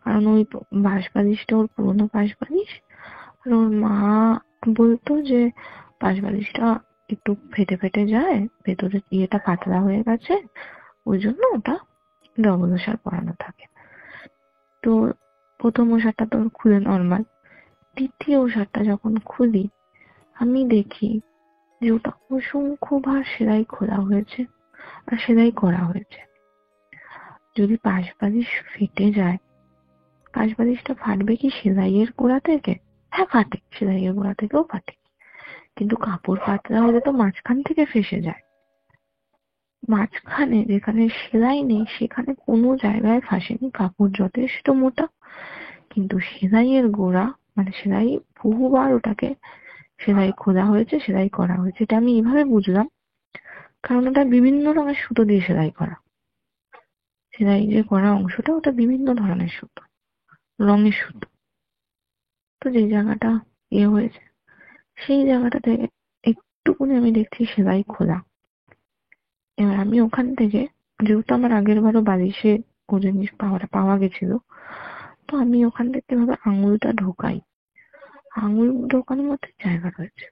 কারণ ওই বাঁশ বালিশটা ওর পুরোনো বাঁশ বালিশ, আর ওর মা বলতো যে বাঁশ বালিশটা একটু ফেটে ফেটে যায়, ভেতরের ইয়েটা পাতলা হয়ে গেছে, ওই জন্য ওটা ডবল ওষার পরানো থাকে। তো প্রথম ওষারটা তো খুলে নর্মাল, দ্বিতীয় ওষারটা যখন খুলি আমি দেখি যে ওটা অসংখ্য বার সেলাই খোলা হয়েছে আর সেলাই করা হয়েছে। যদি পাশ বালিশ ফেটে যায়, পাশ বালিশটা ফাটবে কি সেলাইয়ের গোড়া থেকে? হ্যাঁ ফাটে, সেলাইয়ের গোড়া থেকেও ফাটে, কিন্তু কাপড় পাতলা হলে তো মাঝখান থেকে ফেঁসে যায়। মাঝখানে যেখানে সেলাই নেই সেখানে কোনো জায়গায় ফাঁসেনি, কাপড় যথেষ্ট মোটা। কিন্তু সেলাইয়ের গোড়া মানে সেলাই বহুবার ওটাকে সেলাই খোলা হয়েছে, সেলাই করা হয়েছে। এটা আমি এইভাবে বুঝলাম কারণ ওটা বিভিন্ন রঙের সুতো দিয়ে সেলাই করা। সেলাই যে করা অংশটা ওটা বিভিন্ন ধরনের সুতো, রঙের সুতো। তো যে জায়গাটা হয়েছে সেই জায়গাটাতে একটুকুনি আমি দেখছি সেলাই খোলা। এবার আমি ওখান থেকে, যেহেতু আমার আগের বারও বালিশে ও জিনিস পাওয়া গেছিল, তো আমি ওখান থেকে এভাবে আঙুলটা ঢোকাই, আঙুল ঢোকানোর মধ্যে জায়গা রয়েছে।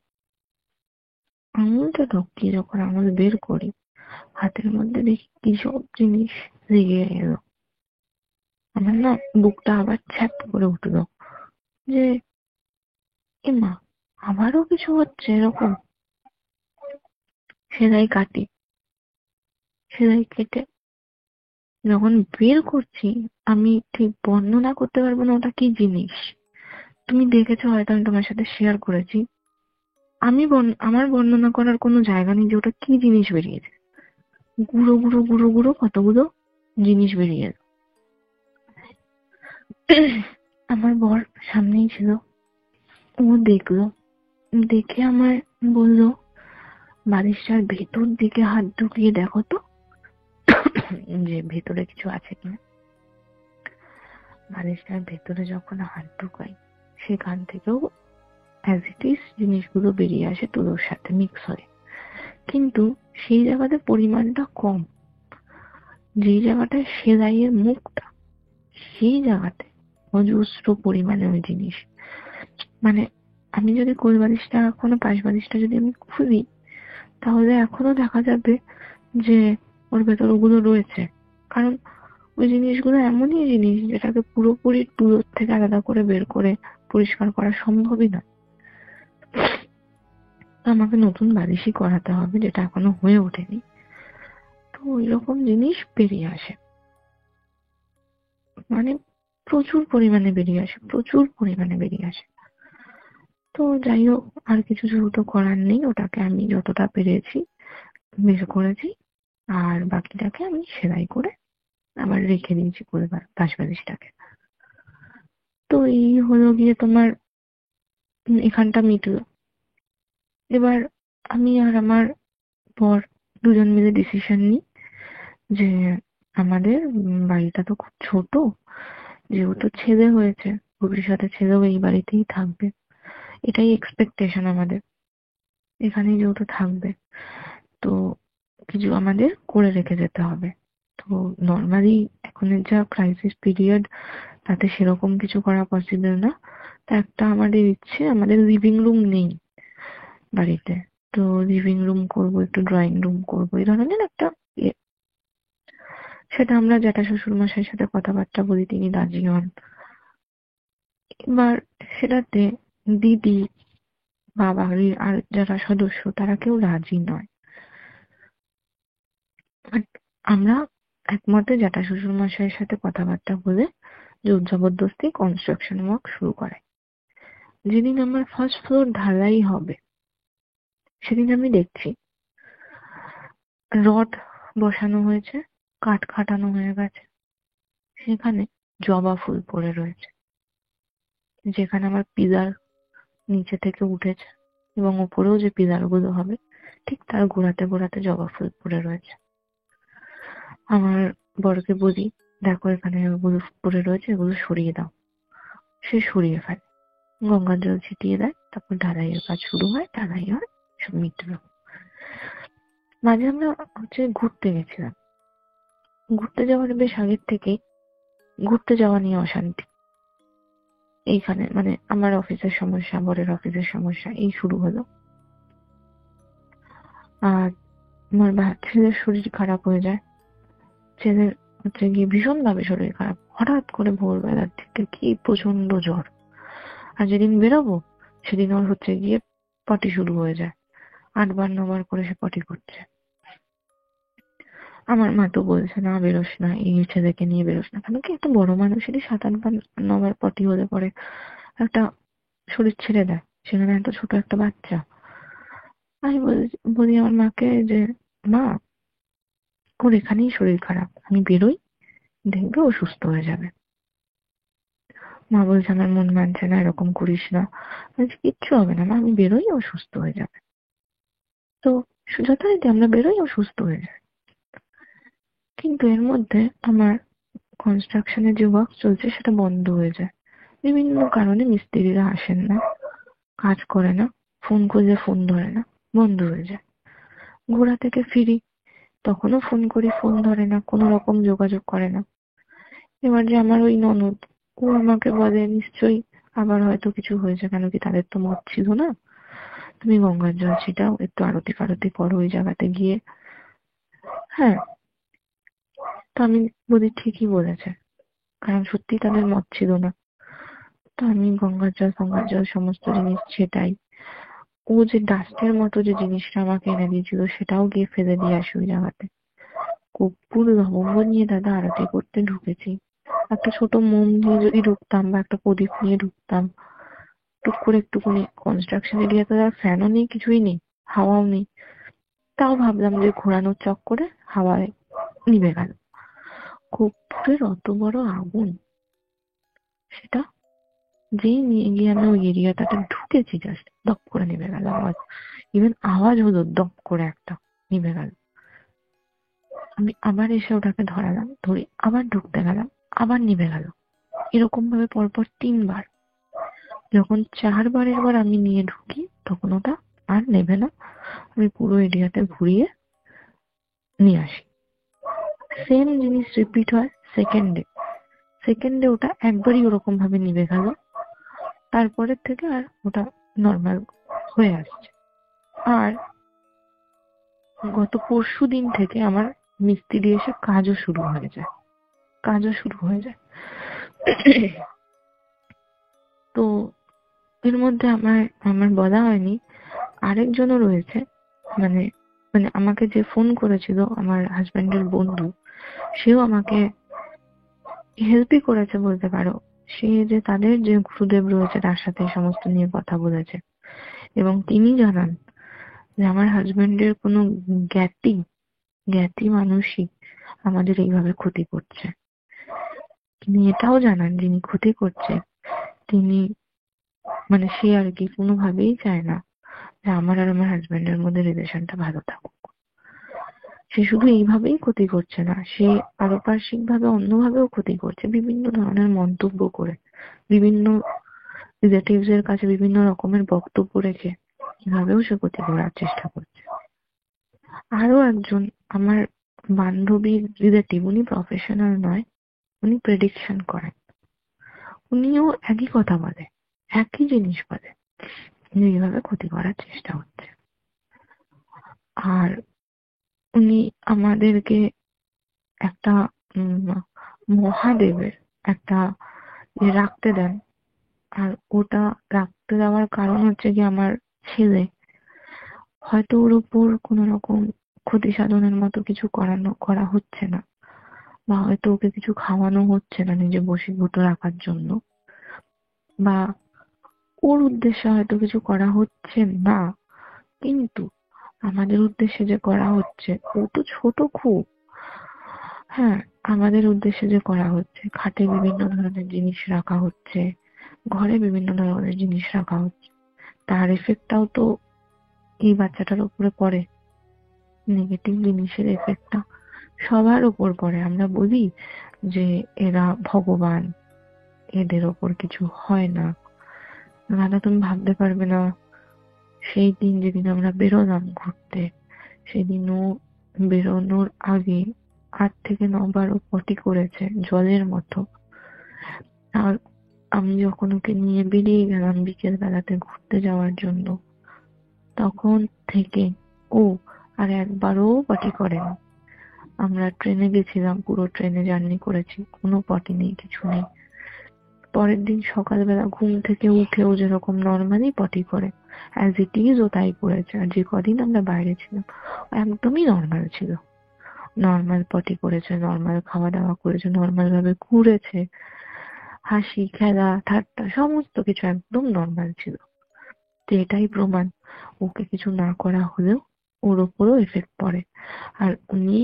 আঙুলটা ঢুকিয়ে যখন আঙুল বের করি, হাতের মধ্যে দেখি কি সব জিনিস লেগে এলো। আমার না বুকটা আবার ছ্যাপ করে উঠলো যে এ মা, আবারও কিছু হচ্ছে এরকম। সেলাই কাটি, সেলাই কেটে যখন বের করছি, আমি ঠিক বর্ণনা করতে পারবো না ওটা কি জিনিস। তুমি দেখেছো হয়তো, আমি তোমার সাথে শেয়ার করেছি। আমার বর্ণনা করার কোনো জায়গা নেই যে ওটা কি জিনিস বেরিয়েছে। গুঁড়ো গুঁড়ো গুঁড়ো গুঁড়ো কতগুলো জিনিস বেরিয়ে এলো। আমার বর সামনেই ছিল, ও দেখলো, দেখে আমায় বলল, বালিশটার ভেতর দিকে হাত ঢুকিয়ে দেখো তো যে ভেতরে কিছু আছে কিনা। বালিশটার ভেতরে যখন হাত ঢুকাই, সেখান থেকেও অ্যাজ ইট ইজ জিনিসগুলো বেরিয়ে আসে তুলোর সাথে মিক্স হয়ে, কিন্তু সেই জায়গাতে পরিমাণটা কম। যেই জায়গাটায় সেলাইয়ের মুখটা, সেই জায়গাতে অজস্র পরিমাণে ওই জিনিস। মানে আমি যদি কোল বালিশটা এখনো পাশ বালিশটা যদি আমি খুলি, তাহলে এখনো দেখা যাবে যে ওর ভেতর ওগুলো রয়েছে। কারণ ওই জিনিসগুলো এমনই জিনিস যেটাকে পুরোপুরি তুলোর থেকে আলাদা করে বের করে পরিষ্কার করা সম্ভবই না। তো আমাকে নতুন বালিশই করাতে হবে, যেটা এখনো হয়ে ওঠেনি। তো এরকম জিনিস বেরিয়ে আসে, মানে প্রচুর পরিমাণে বেরিয়ে আসে, প্রচুর পরিমাণে বেরিয়ে আসে। তো যাই হোক, আর কিছু যেহেতু করার নেই, ওটাকে আমি যতটা পেরেছি বের করেছি, আর বাকিটাকে আমি সেলাই করে আবার রেখে দিয়েছি পাশ বালিশটাকে। তো এই হলো গিয়ে তোমার এখানটা মিটলো। এবার আমি আর আমার বর দুজন মিলে ডিসিশন নিই যে আমাদের বাড়িটা তো খুব ছোট, যেহেতু ছেলে হয়েছে, ভবিষ্যতে ছেলেও এই বাড়িতেই থাকবে, এটাই এক্সপেকটেশন আমাদের, এখানেই যেহেতু থাকবে, তো কিছু আমাদের করে রেখে যেতে হবে। তো নর্মালি এখনের যা ক্রাইসিস পিরিয়ড, তাতে সেরকম কিছু করা পসিবল না। তা একটা আমাদের ইচ্ছে, আমাদের লিভিং রুম নেই বাড়িতে, তো লিভিং রুম করব, একটু ড্রয়িং রুম করব, এই ধরনের একটা ইয়ে। সেটা আমরা জ্যাঠা শ্বশুর মশাইয়ের সাথে কথাবার্তা বলি, তিনি রাজি হন। এবার সেটাতে দিদি বা বাড়ির আর যারা সদস্য তারা কেউ রাজি নয়। বাট আমরা একমতে জ্যাঠা শ্বশুর মশাইয়ের সাথে কথাবার্তা বলে জোর জবরদস্তি কনস্ট্রাকশন ওয়ার্ক শুরু করে। যেদিন আমার ফার্স্ট ফ্লোর ঢালাই হবে, সেদিন আমি দেখছি রড বসানো হয়েছে, কাঠ খাটানো হয়ে গেছে, সেখানে জবা ফুল পড়ে রয়েছে। যেখানে আমার পিলার নিচে থেকে উঠেছে এবং উপরেও যে পিলার গুলো হবে, ঠিক তার গোড়াতে গোড়াতে জবা ফুল পড়ে রয়েছে। আমার বরকে বলি, দেখো এখানে এগুলো পড়ে রয়েছে, এগুলো সরিয়ে দাও। সে সরিয়ে ফেলে, গঙ্গার জল ছিটিয়ে দেয়, তারপর ঢালাইয়ের কাজ শুরু হয়, ঢালাই হয়, সব মিটলো। মাঝে আমরা ঘুরতে গেছিলাম, ঘুরতে যাওয়ার বেশ আগের থেকেই ঘুরতে যাওয়া নিয়ে অশান্তি। এইখানে মানে আমার অফিসের সমস্যা, বরের অফিসের সমস্যা, এই শুরু হলো। আর আমার ছেলের শরীর খারাপ হয়ে যায়। ছেলের গিয়ে ভীষণ ভাবে শরীর খারাপ, হঠাৎ করে ভোরবেলার দিকে কি প্রচন্ড জ্বর। আর যেদিন বেরোবো সেদিন ওর গিয়ে পটি শুরু হয়ে যায়, 8 বার 9 বার করে সে পটি করছে। আমার মা তো বলছে না বেরোস না, এই ছেলেকে নিয়ে বেরোস না। কেন কি, একটা বড় মানুষেরই 7 8 বার 9 বার পটি হলে পরে একটা শরীর ছেড়ে দেয়, সেখানে এত ছোট একটা বাচ্চা। আমি বলি আমার মাকে যে, মা, ওর এখানেই শরীর খারাপ, আমি বেরোই, দেখবে ও সুস্থ হয়ে যাবে। মা বলছে আমার মন মানছে না, এরকম করিস না। আমি বলছি, কিচ্ছু হবে না মা, আমি বেরোই, ও সুস্থ হয়ে যাবে। তো যথারীতি আমরা বেরোই, ও সুস্থ হয়ে যায়। কিন্তু এর মধ্যে আমার কনস্ট্রাকশনের যে ওয়ার্ক চলছে সেটা বন্ধ হয়ে যায়। বিভিন্ন কারণে মিস্ত্রিরা আসেন না, কাজ করে না, ফোন করলে ফোন ধরে না, বন্ধ হয়ে যায়। ঘোড়া থেকে ফিরি, তখনও ফোন করি, ফোন ধরে না, কোনো রকম যোগাযোগ করে না। এবার যে আমার ওই ননদ, ও আমাকে বলে নিশ্চয়ই আবার হয়তো কিছু হয়েছে, কেন কি তাদের তো মত ছিল না, তুমি গঙ্গার জল ছিটাও, একটু আরতি ফারতি করো ওই জায়গাতে গিয়ে। হ্যাঁ, তো আমি বলি ঠিকই বলেছে, কারণ সত্যি তাদের মত ছিল না। তো আমি গঙ্গার জল সমস্ত জিনিস ছেটাই। ও যে ডাস্টের মতো যে জিনিসটা আমাকে এনে দিয়েছিল সেটাও গিয়ে ফেলে দিয়ে আসি ওই জায়গাতে। কর্পূর লবঙ্গ নিয়ে দাদা আরতি করতে ঢুকেছি, একটা ছোট মোম নিয়ে যদি ঢুকতাম বা একটা প্রদীপ নিয়ে ঢুকতাম, টুক করে একটুখানি, কনস্ট্রাকশন এরিয়াতে আর ফ্যানও নেই, কিছুই নেই, হাওয়াও নেই, তাও ভাবলাম যে ঘোরানোর চক্করে হাওয়ায় নিভে গেল। কর্পূরের অত বড় আগুন, সেটা যেই নিয়ে গিয়ে আমি ওই এরিয়াটাতে ঢুকেছি, জাস্ট দপ করে নিভে গেল আওয়াজ। ইভেন আওয়াজ হলো দপ করে একটা, নিভে গেল। আমি আবার এসে ওটাকে ধরালাম, ধরে আবার ঢুকতে গেলাম, আবার নিভে গেল। এরকম ভাবে পরপর 3 বার। যখন 4বারের বার আমি নিয়ে ঢুকি তখন ওটা আর নেভে না। আমি পুরো এরিয়াতে ঘুরিয়ে নিয়ে আসি। সেম জিনিস রিপিট হয় সেকেন্ডে। সেকেন্ডে ওটা একবারই ওরকম ভাবে নিভে গেল, তারপরের থেকে আর ওটা নর্মাল হয়ে আসছে। আর গত পরশুদিন থেকে আমার মিস্ত্রি এসে কাজও শুরু হয়ে যায়, কাজও শুরু হয়ে যায়। তো এর মধ্যে আমার আমার বলা হয়নি, আরেকজনও রয়েছে, মানে মানে আমাকে যে ফোন করেছিল আমার হাজবেন্ডের বন্ধু, সেও আমাকে হেল্পই করেছে বলতে পারো। সে যে তাদের যে গুরুদেব রয়েছে তার সাথে এই সমস্ত নিয়ে কথা বলেছে, এবং তিনি জানান যে আমার হাজবেন্ডের কোনো জ্ঞাতি জ্ঞাতি মানুষই আমাদের এইভাবে ক্ষতি করছে। তিনি এটাও জানান যিনি ক্ষতি করছে তিনি, মানে সে আর কি কোনোভাবেই চায় না যে আমার আর আমার হাজবেন্ডের মধ্যে রিলেশনটা ভালো থাকুক। সে শুধু এইভাবেই ক্ষতি করছে না, সে পারিপার্শ্বিক ভাবে অন্যভাবেও ক্ষতি করছে, বিভিন্ন ধরনের মন্তব্য করে, বিভিন্ন রিলেটিভস এর কাছে বিভিন্ন রকমের বক্তব্য রেখে এভাবেও সে ক্ষতি করার চেষ্টা করছে। আরো একজন আমার বান্ধবীর রিলেটিভ, উনি প্রফেশনাল নয়, উনি প্রেডিকশন করেন, উনিও একই কথা বলে, একই জিনিস বলে যে এইভাবে ক্ষতি করার চেষ্টা হচ্ছে। আর উনি আমাদেরকে একটা মহাদেবের একটা রাখতে দেন। আর ওটা রাখতে দেওয়ার কারণ হচ্ছে কি, আমার ছেলে হয়তো ওর উপর কোনো রকম ক্ষতি সাধনের মতো কিছু করা হচ্ছে না, বা হয়তো ওকে কিছু খাওয়ানো হচ্ছে না নিজে বশীভূত রাখার জন্য, বা ওর উদ্দেশ্যে হয়তো কিছু করা হচ্ছে না, কিন্তু আমাদের উদ্দেশ্যে যে করা হচ্ছে, ও তো ছোট খুব, হ্যাঁ, আমাদের উদ্দেশ্যে যে করা হচ্ছে, খাটে বিভিন্ন ধরনের জিনিস রাখা হচ্ছে, ঘরে বিভিন্ন ধরনের জিনিস রাখা হচ্ছে, তার এফেক্টটাও তো এই বাচ্চাটার উপরে পড়ে। নেগেটিভ জিনিসের এফেক্টটা সবার উপর পড়ে। আমরা বলি যে এরা ভগবান, এদের ওপর কিছু হয় না। দাদা তুমি ভাবতে পারবে না, সেই দিন যেদিন আমরা বেরোলাম ঘুরতে, সেদিনও বেরোনোর আগে 8 থেকে 9 বার ও পটি করেছে জলের মতো। আর আমি যখন ওকে নিয়ে বেরিয়ে গেলাম বিকেল বেলাতে ঘুরতে যাওয়ার জন্য, তখন থেকে ও আর একবারও পটি করেনি। আমরা ট্রেনে গেছিলাম, পুরো ট্রেনে জার্নি করেছি, কোনো পটি নেই, কিছু নেই। পরের দিন সকালবেলা ঘুম থেকে উঠেও যেরকম নর্মালি পটি করে, অ্যাজ ইট ইজ ও তাই করেছে। আর যে কদিন আমরা বাইরে ছিলাম ও একদমই নর্মাল ছিল, নর্মাল পটি করেছে, নর্মাল খাওয়া দাওয়া করেছে, নর্মাল ভাবে ঘুরেছে। হাসি খেলা ঠাট্টা সমস্ত কিছু একদম নর্মাল ছিল। তো এটাই প্রমাণ ওকে কিছু না করা হলেও ওর ওপরও এফেক্ট পড়ে। আর উনি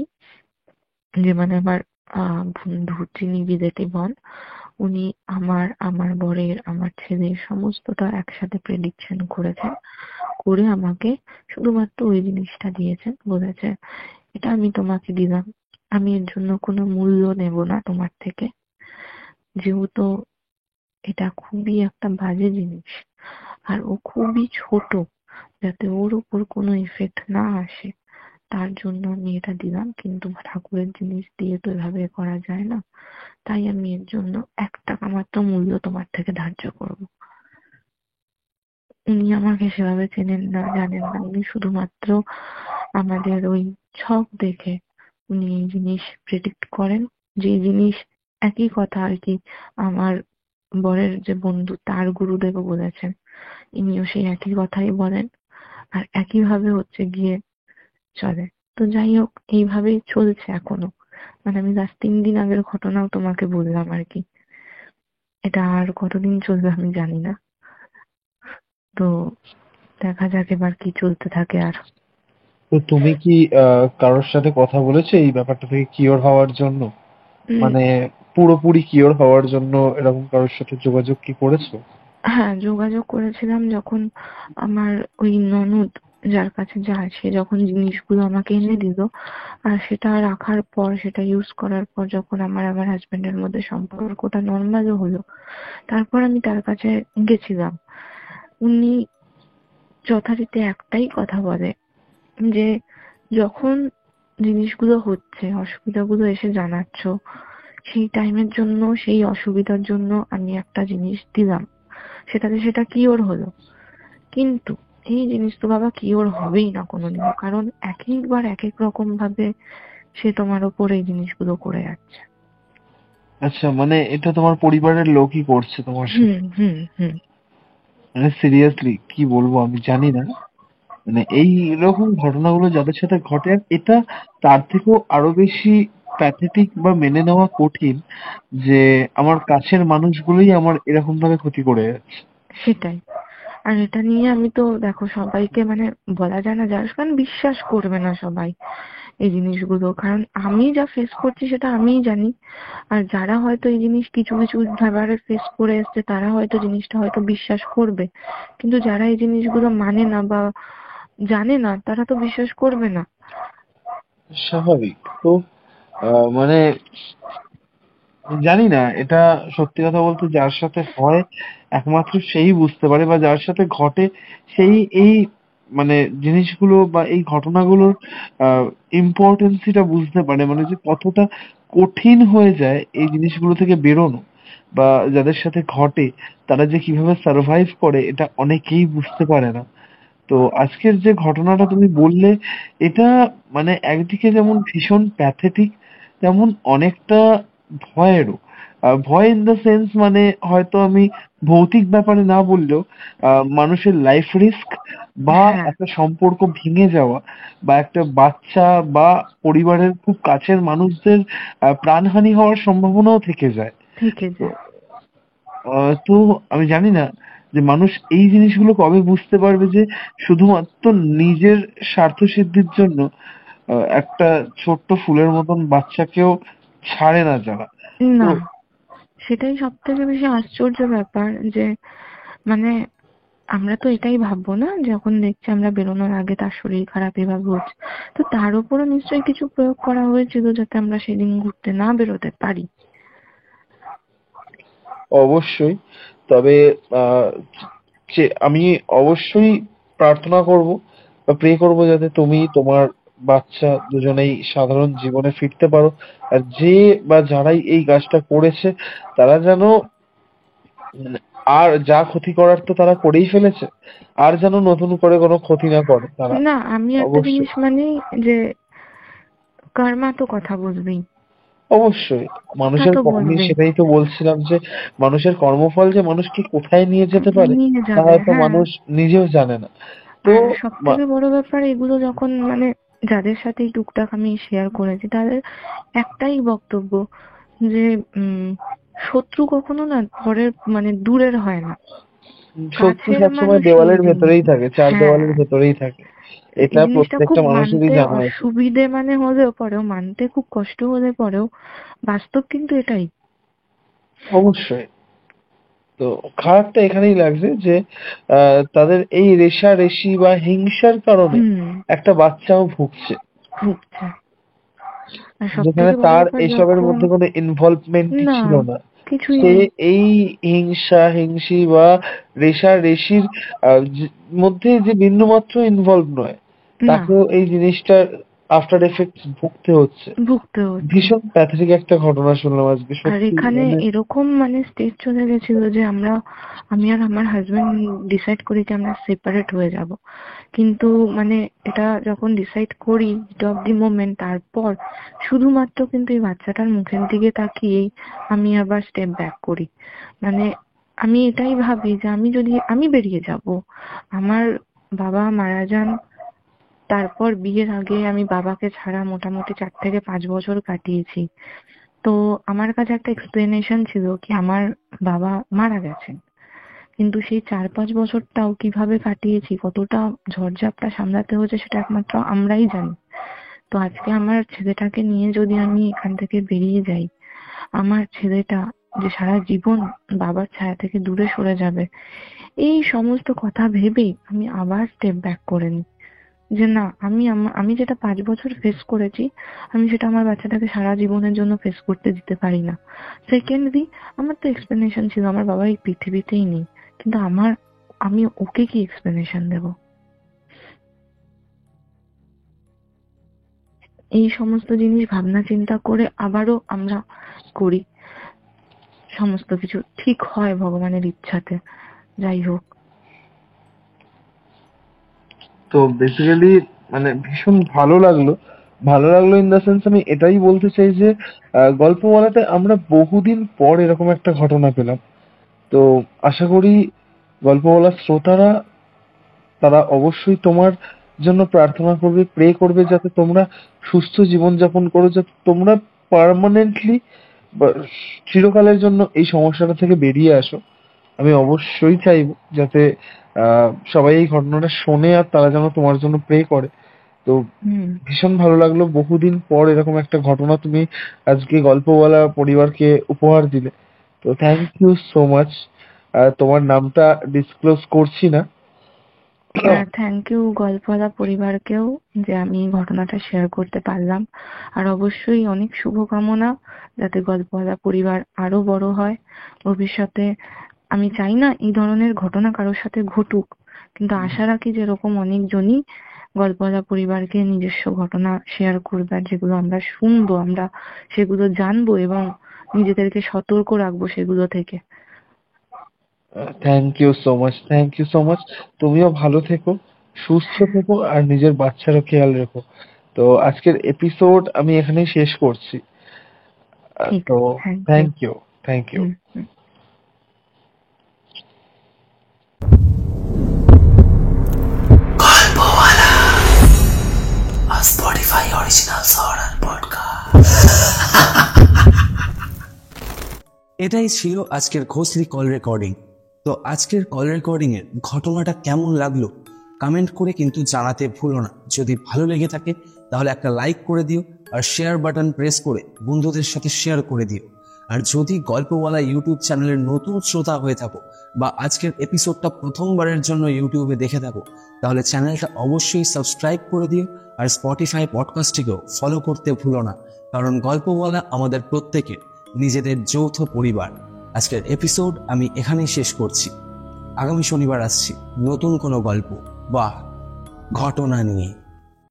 যে মানে আমার বন্ধু যিনি রিলেটিভ হন, উনি আমার বরের আমার ছেলের সমস্তটা একসাথে প্রেডিকশন করেছেন, করে আমাকে শুধুমাত্র ওই জিনিসটা দিয়েছেন, বলেছে এটা আমি তোমাকে দিলাম, আমি এর জন্য কোনো মূল্য নেব না তোমার থেকে, যেহেতু এটা খুবই একটা বাজে জিনিস আর ও খুবই ছোট, যাতে ওর উপর কোনো ইফেক্ট না আসে তার জন্য আমি এটা দিলাম, কিন্তু ঠাকুরের জিনিস দিয়ে তো এভাবে করা যায় না, তাই আমি এর জন্য 1 টাকা মাত্র মূল্য তোমার থেকে ধার্য করব। উনি আমাকে সেভাবে চেনেন না, জানেন না, উনি শুধুমাত্র আমাদের ওই ছক দেখে উনি এই জিনিস প্রেডিক্ট করেন, যে জিনিস একই কথা আর কি আমার বরের যে বন্ধু তার গুরুদেবও বলেছেন, ইনিও সেই একই কথাই বলেন, আর একইভাবে হচ্ছে গিয়ে চলে। তো যাই হোক, এইভাবেই চলছে এখনো। মানে আমি লাস্ট 3 দিন আগের ঘটনাও তোমাকে বললাম আর কি। এটা আর কতদিন চলবে আমি জানি না। তো দেখা যাক এবার কি চলতে থাকে আর। তো তুমি কি কারোর সাথে কথা বলেছো এই ব্যাপারটা থেকে কিওর হওয়ার জন্য? উম, মানে পুরোপুরি কিওর হওয়ার জন্য এরকম কারোর সাথে যোগাযোগ কি করেছো? হ্যাঁ, যোগাযোগ করেছিলাম যখন আমার ওই ননদ যার কাছে যায়, সে যখন জিনিসগুলো আমাকে এনে দিল, আর সেটা রাখার পর সেটা ইউজ করার পর যখন আমার হাজবেন্ডের মধ্যে সম্পর্কটা নর্মালও হলো, তারপর আমি তার কাছে গেছিলাম। উনি যথারীতি একটাই কথা বলে, যে যখন জিনিসগুলো হচ্ছে, অসুবিধাগুলো এসে জানাচ্ছ, সেই টাইমের জন্য সেই অসুবিধার জন্য আমি একটা জিনিস দিলাম, সেটাতে সেটা কিওর হলো, কিন্তু এই জিনিস তো বাবা কিওর হবেই না কোনোদিনও, কারণ একবার এক এক রকম ভাবে সে তোমার ওপর এই জিনিসগুলো করে যাচ্ছে। আচ্ছা, মানে এটা তোমার পরিবারের লোকই করছে তোমার সাথে? হুম হুম হুম। মানে সিরিয়াসলি কি বলবো আমি জানি না। মানে এই রকম ঘটনাগুলো যাদের সাথে ঘটে, আর এটা তার থেকেও আরো বেশি প্যাথেটিক বা মেনে নেওয়া কঠিন যে আমার কাছের মানুষগুলোই আমার এরকম ভাবে ক্ষতি করে যাচ্ছে। সেটাই। আর এটা নিয়ে আমি তো দেখো সবাইকে মানে বলা যায় না, যার কারণ বিশ্বাস করবে না সবাই এই জিনিসগুলো, কারণ আমি যা ফেস করছি সেটা আমিই জানি। আর যারা হয়তো এই জিনিস কিছু কিছু ব্যাপারে ফেস করে এসছে তারা হয়তো জিনিসটা হয়তো বিশ্বাস করবে, কিন্তু যারা এই জিনিসগুলো মানে না বা জানে না তারা তো বিশ্বাস করবে না। স্বাভাবিক তো। মানে জানি না, এটা সত্যি কথা বলতে যার সাথে হয় একমাত্র সেই বুঝতে পারে, বা যার সাথে ঘটে সেই এই মানে জিনিসগুলো বা এই ঘটনাগুলোর ইম্পর্টেন্সিটা বুঝতে পারে, মানে যে কতটা কঠিন হয়ে যায় এই জিনিসগুলো থেকে বেরোনো, বা যাদের সাথে ঘটে তারা যে কিভাবে সার্ভাইভ করে এটা অনেকেই বুঝতে পারে না। তো আজকের যে ঘটনাটা তুমি বললে, এটা মানে একদিকে যেমন ভীষণ প্যাথেটিক, তেমন অনেকটা ভয়েরও। ভয় ইন দ্য সেন্স, মানে হয়তো আমি ভৌতিক ব্যাপারে না বললেও মানুষের লাইফ রিস্ক, বা হ্যাঁ, একটা সম্পর্ক ভেঙে যাওয়া, বা একটা বাচ্চা বা পরিবারের খুব কাছের মানুষদের প্রাণহানি হওয়ার সম্ভাবনাও থেকে যায়। থেকে তো যায়। তো আমি জানি না যে মানুষ এই জিনিসগুলো কবে বুঝতে পারবে যে শুধুমাত্র নিজের স্বার্থসিদ্ধির জন্য একটা ছোট্ট ফুলের মতন বাচ্চাকেও ছাড়ে না যারা। তো না, সেটাই সব থেকে বেশি আশ্চর্য ব্যাপার, যে মানে আমরা তো এটাই ভাববো না যখন দেখছি আমরা বেরোনোর আগে তার শরীর খারাপ এভাবে হচ্ছে, তো তার উপরও নিশ্চয়ই কিছু প্রয়োগ করা হয়েছিল যাতে আমরা সেদিন ঘুরতে না বেরোতে পারি। অবশ্যই। তবে আহ, আমি অবশ্যই প্রার্থনা করব বা প্রে করব যাতে তুমি তোমার বাচ্চা দুজনেই সাধারণ জীবনে ফিরতে পারো। আর যে বা যারাই এই কাজটা করেছে তারা যেন আর যা ক্ষতি করার তো তারা করেই ফেলেছে, আর যেন নতুন করে কোনো ক্ষতি না করে তারা। না, আমি একটা অবশ্যই, জিনিস মানি, যে কর্মা তো কথা বলবেই। অবশ্যই। তা মানুষের তো আমি বলবেই। সেটাই তো বলছিলাম যে মানুষের কর্মফল যে মানুষকে কোথায় নিয়ে যেতে পারে নিয়ে তা যাবে, হয়তো হ্যাঁ। মানুষ নিজেও জানে না। তো আর সব মা- থেকে বড় ব্যাপার, এগুলো যখন মানে যাদের সাথেই টুকটাক আমি শেয়ার করেছি তাদের একটাই বক্তব্য, যে শত্রু কখনো না ঘরের মানে দূরের হয় না, শত্রু কাছের সবসময় মানুষই দেওয়ালের এগিয়ে। ভেতরেই থাকে, চার হ্যাঁ, দেওয়ালের ভেতরেই থাকে। এই এটা জিনিসটা খুব প্রত্যেকটা মানুষেরই মানতে জানা আছে। অসুবিধে মানে হলেও পরেও, মানতে খুব কষ্ট হলে পরেও বাস্তব কিন্তু এটাই। অবশ্যই। তো খারাপটা এখানেই লাগছে যে তাদের এই রেষারেষি বা হিংসার কারণে হুম, একটা বাচ্চাও ভুগছে, ভুগছে। আর সব যেখানে থেকে বড় তার ব্যাপার এসবের যখন, মধ্যে কোনো ইনভলভমেন্টই না ছিল না। কিছুই সে নেই। এই হিংসা হিংসি বা রেষারেষির মধ্যে যে বিন্দুমাত্র ইনভলভ নয়, না, তাকেও এই জিনিসটার আফটার এফেক্ট ভুগতে হচ্ছে। ভুগতে হচ্ছে। ভীষণ প্যাথেটিক একটা ঘটনা শুনলাম আজকে, আর সত্যি এখানে মানে। এরকম মানে স্টেজ চলে গেছিল যে আমি আর আমার হাজবেন্ড ডিসাইড করি যে আমরা সেপারেট হয়ে যাব। কিন্তু মানে এটা যখন ডিসাইড করি, হিট অফ দি মোমেন্ট, তারপর শুধুমাত্র কিন্তু এই বাচ্চাটার মুখের দিকে তাকিয়েই আমি আবার স্টেপ ব্যাক করি। মানে আমি এটাই ভাবি যে আমি বেরিয়ে যাব। আমার বাবা মারা যান, তারপর বিয়ের আগে আমি বাবাকে ছাড়া মোটামুটি 4 থেকে 5 বছর কাটিয়েছি। তো আমার কাছে একটা এক্সপ্লেনেশন ছিল কি আমার বাবা মারা গেছেন, কিন্তু সেই 4-5 বছরটাও কিভাবে কাটিয়েছি, কতটা ঝড়ঝাপটা সামলাতে হয়েছে, সেটা একমাত্র আমরাই জানি। তো আজকে আমার ছেলেটাকে নিয়ে যদি আমি এখান থেকে বেরিয়ে যাই, আমার ছেলেটা যে সারা জীবন বাবার ছায়া থেকে দূরে সরে যাবে, এই সমস্ত কথা ভেবেই আমি আবার স্টেপ ব্যাক করে নিই যে না, আমি যেটা 5 বছর ফেস করেছি, আমি সেটা আমার বাচ্চাটাকে সারা জীবনের জন্য ফেস করতে দিতে পারি না। সেকেন্ডলি, আমার তো এক্সপ্লেনেশন ছিল আমার বাবা এই পৃথিবীতেই নেই, কিন্তু আমি ওকে কি এক্সপ্লেনেশন দেব? এই সমস্ত জিনিস ভাবনা চিন্তা করে আবারও আমরা করি। সমস্ত কিছু ঠিক হয় ভগবানের ইচ্ছাতে। যাই হোক। তো বেসিক্যালি মানে ভীষণ ভালো লাগলো। ভালো লাগলো ইন দ্য সেন্স, আমি এটাই বলতে চাই যে গল্প বলাতে আমরা বহুদিন পর এরকম একটা ঘটনা পেলাম। তো আশা করি গল্প বলার শ্রোতারা, তারা অবশ্যই তোমার জন্য প্রার্থনা করবে, প্রে করবে যাতে তোমরা সুস্থ জীবনযাপন করো, যাতে তোমরা পার্মানেন্টলি বা চিরকালের জন্য এই সমস্যাটা থেকে বেরিয়ে আসো। আমি অবশ্যই চাইবো যাতে সবাই এই ঘটনাটা শোনে আর তারা যেন তোমার জন্য প্রে করে। তো হুম। ভীষণ ভালো লাগলো, বহুদিন পর এরকম একটা ঘটনা তুমি আজকে গল্পওয়ালা পরিবারকে উপহার দিলে। তো থ্যাংক ইউ সো মাচ। তোমার নামটা ডিসক্লোজ করছি না। হ্যাঁ, থ্যাংক ইউ গল্পওয়ালা পরিবারকেও যে আমি এই ঘটনাটা শেয়ার করতে পারলাম। আর অবশ্যই অনেক শুভকামনা যাতে গল্পওয়ালা পরিবার আরো বড় হয় ভবিষ্যতে। আমি চাই না এই ধরনের ঘটনা কারোর সাথে ঘটুক, কিন্তু আশা রাখি যে এরকম অনেকজনই গল্পওয়ালা পরিবারকে নিজস্ব ঘটনা শেয়ার করবে, আর যেগুলো আমরা শুনবো, আমরা সেগুলো জানবো এবং নিজেদেরকে সতর্ক রাখবো সেগুলো থেকে। Thank you so much, thank you so much. তুমিও ভালো থেকো, সুস্থ থেকো আর নিজের বাচ্চারও খেয়াল রেখো। তো আজকের এপিসোড আমি এখানেই শেষ করছি। ঠিক তো আছে, thank you. Thank you, thank you. Hmm hmm. Spotify original horror podcast. এটাই ছিল আজকের ঘোষরি কল রেকর্ডিং। তো আজকের কল রেকর্ডিং এর ঘটনাটা কেমন লাগলো কমেন্ট করে কিন্তু জানাতে ভুলো না। যদি ভালো লেগে থাকে তাহলে একটা লাইক করে দিও আর শেয়ার বাটন প্রেস করে বন্ধুদের সাথে শেয়ার করে দিও। আর যদি গল্পওয়ালা ইউটিউব চ্যানেলের নতুন শ্রোতা হয়ে থাকো বা আজকের এপিসোডটা প্রথমবারের জন্য ইউটিউবে দেখে থাকো, তাহলে চ্যানেলটা অবশ্যই সাবস্ক্রাইব করে দিও আর স্পটিফাই পডকাস্টটিকেও ফলো করতে ভুলো না, কারণ গল্পওয়ালা আমাদের প্রত্যেকের নিজেদের যৌথ পরিবার। আজকের এপিসোড আমি এখানেই শেষ করছি। আগামী শনিবার আসছি নতুন কোনো গল্প বা ঘটনা নিয়ে।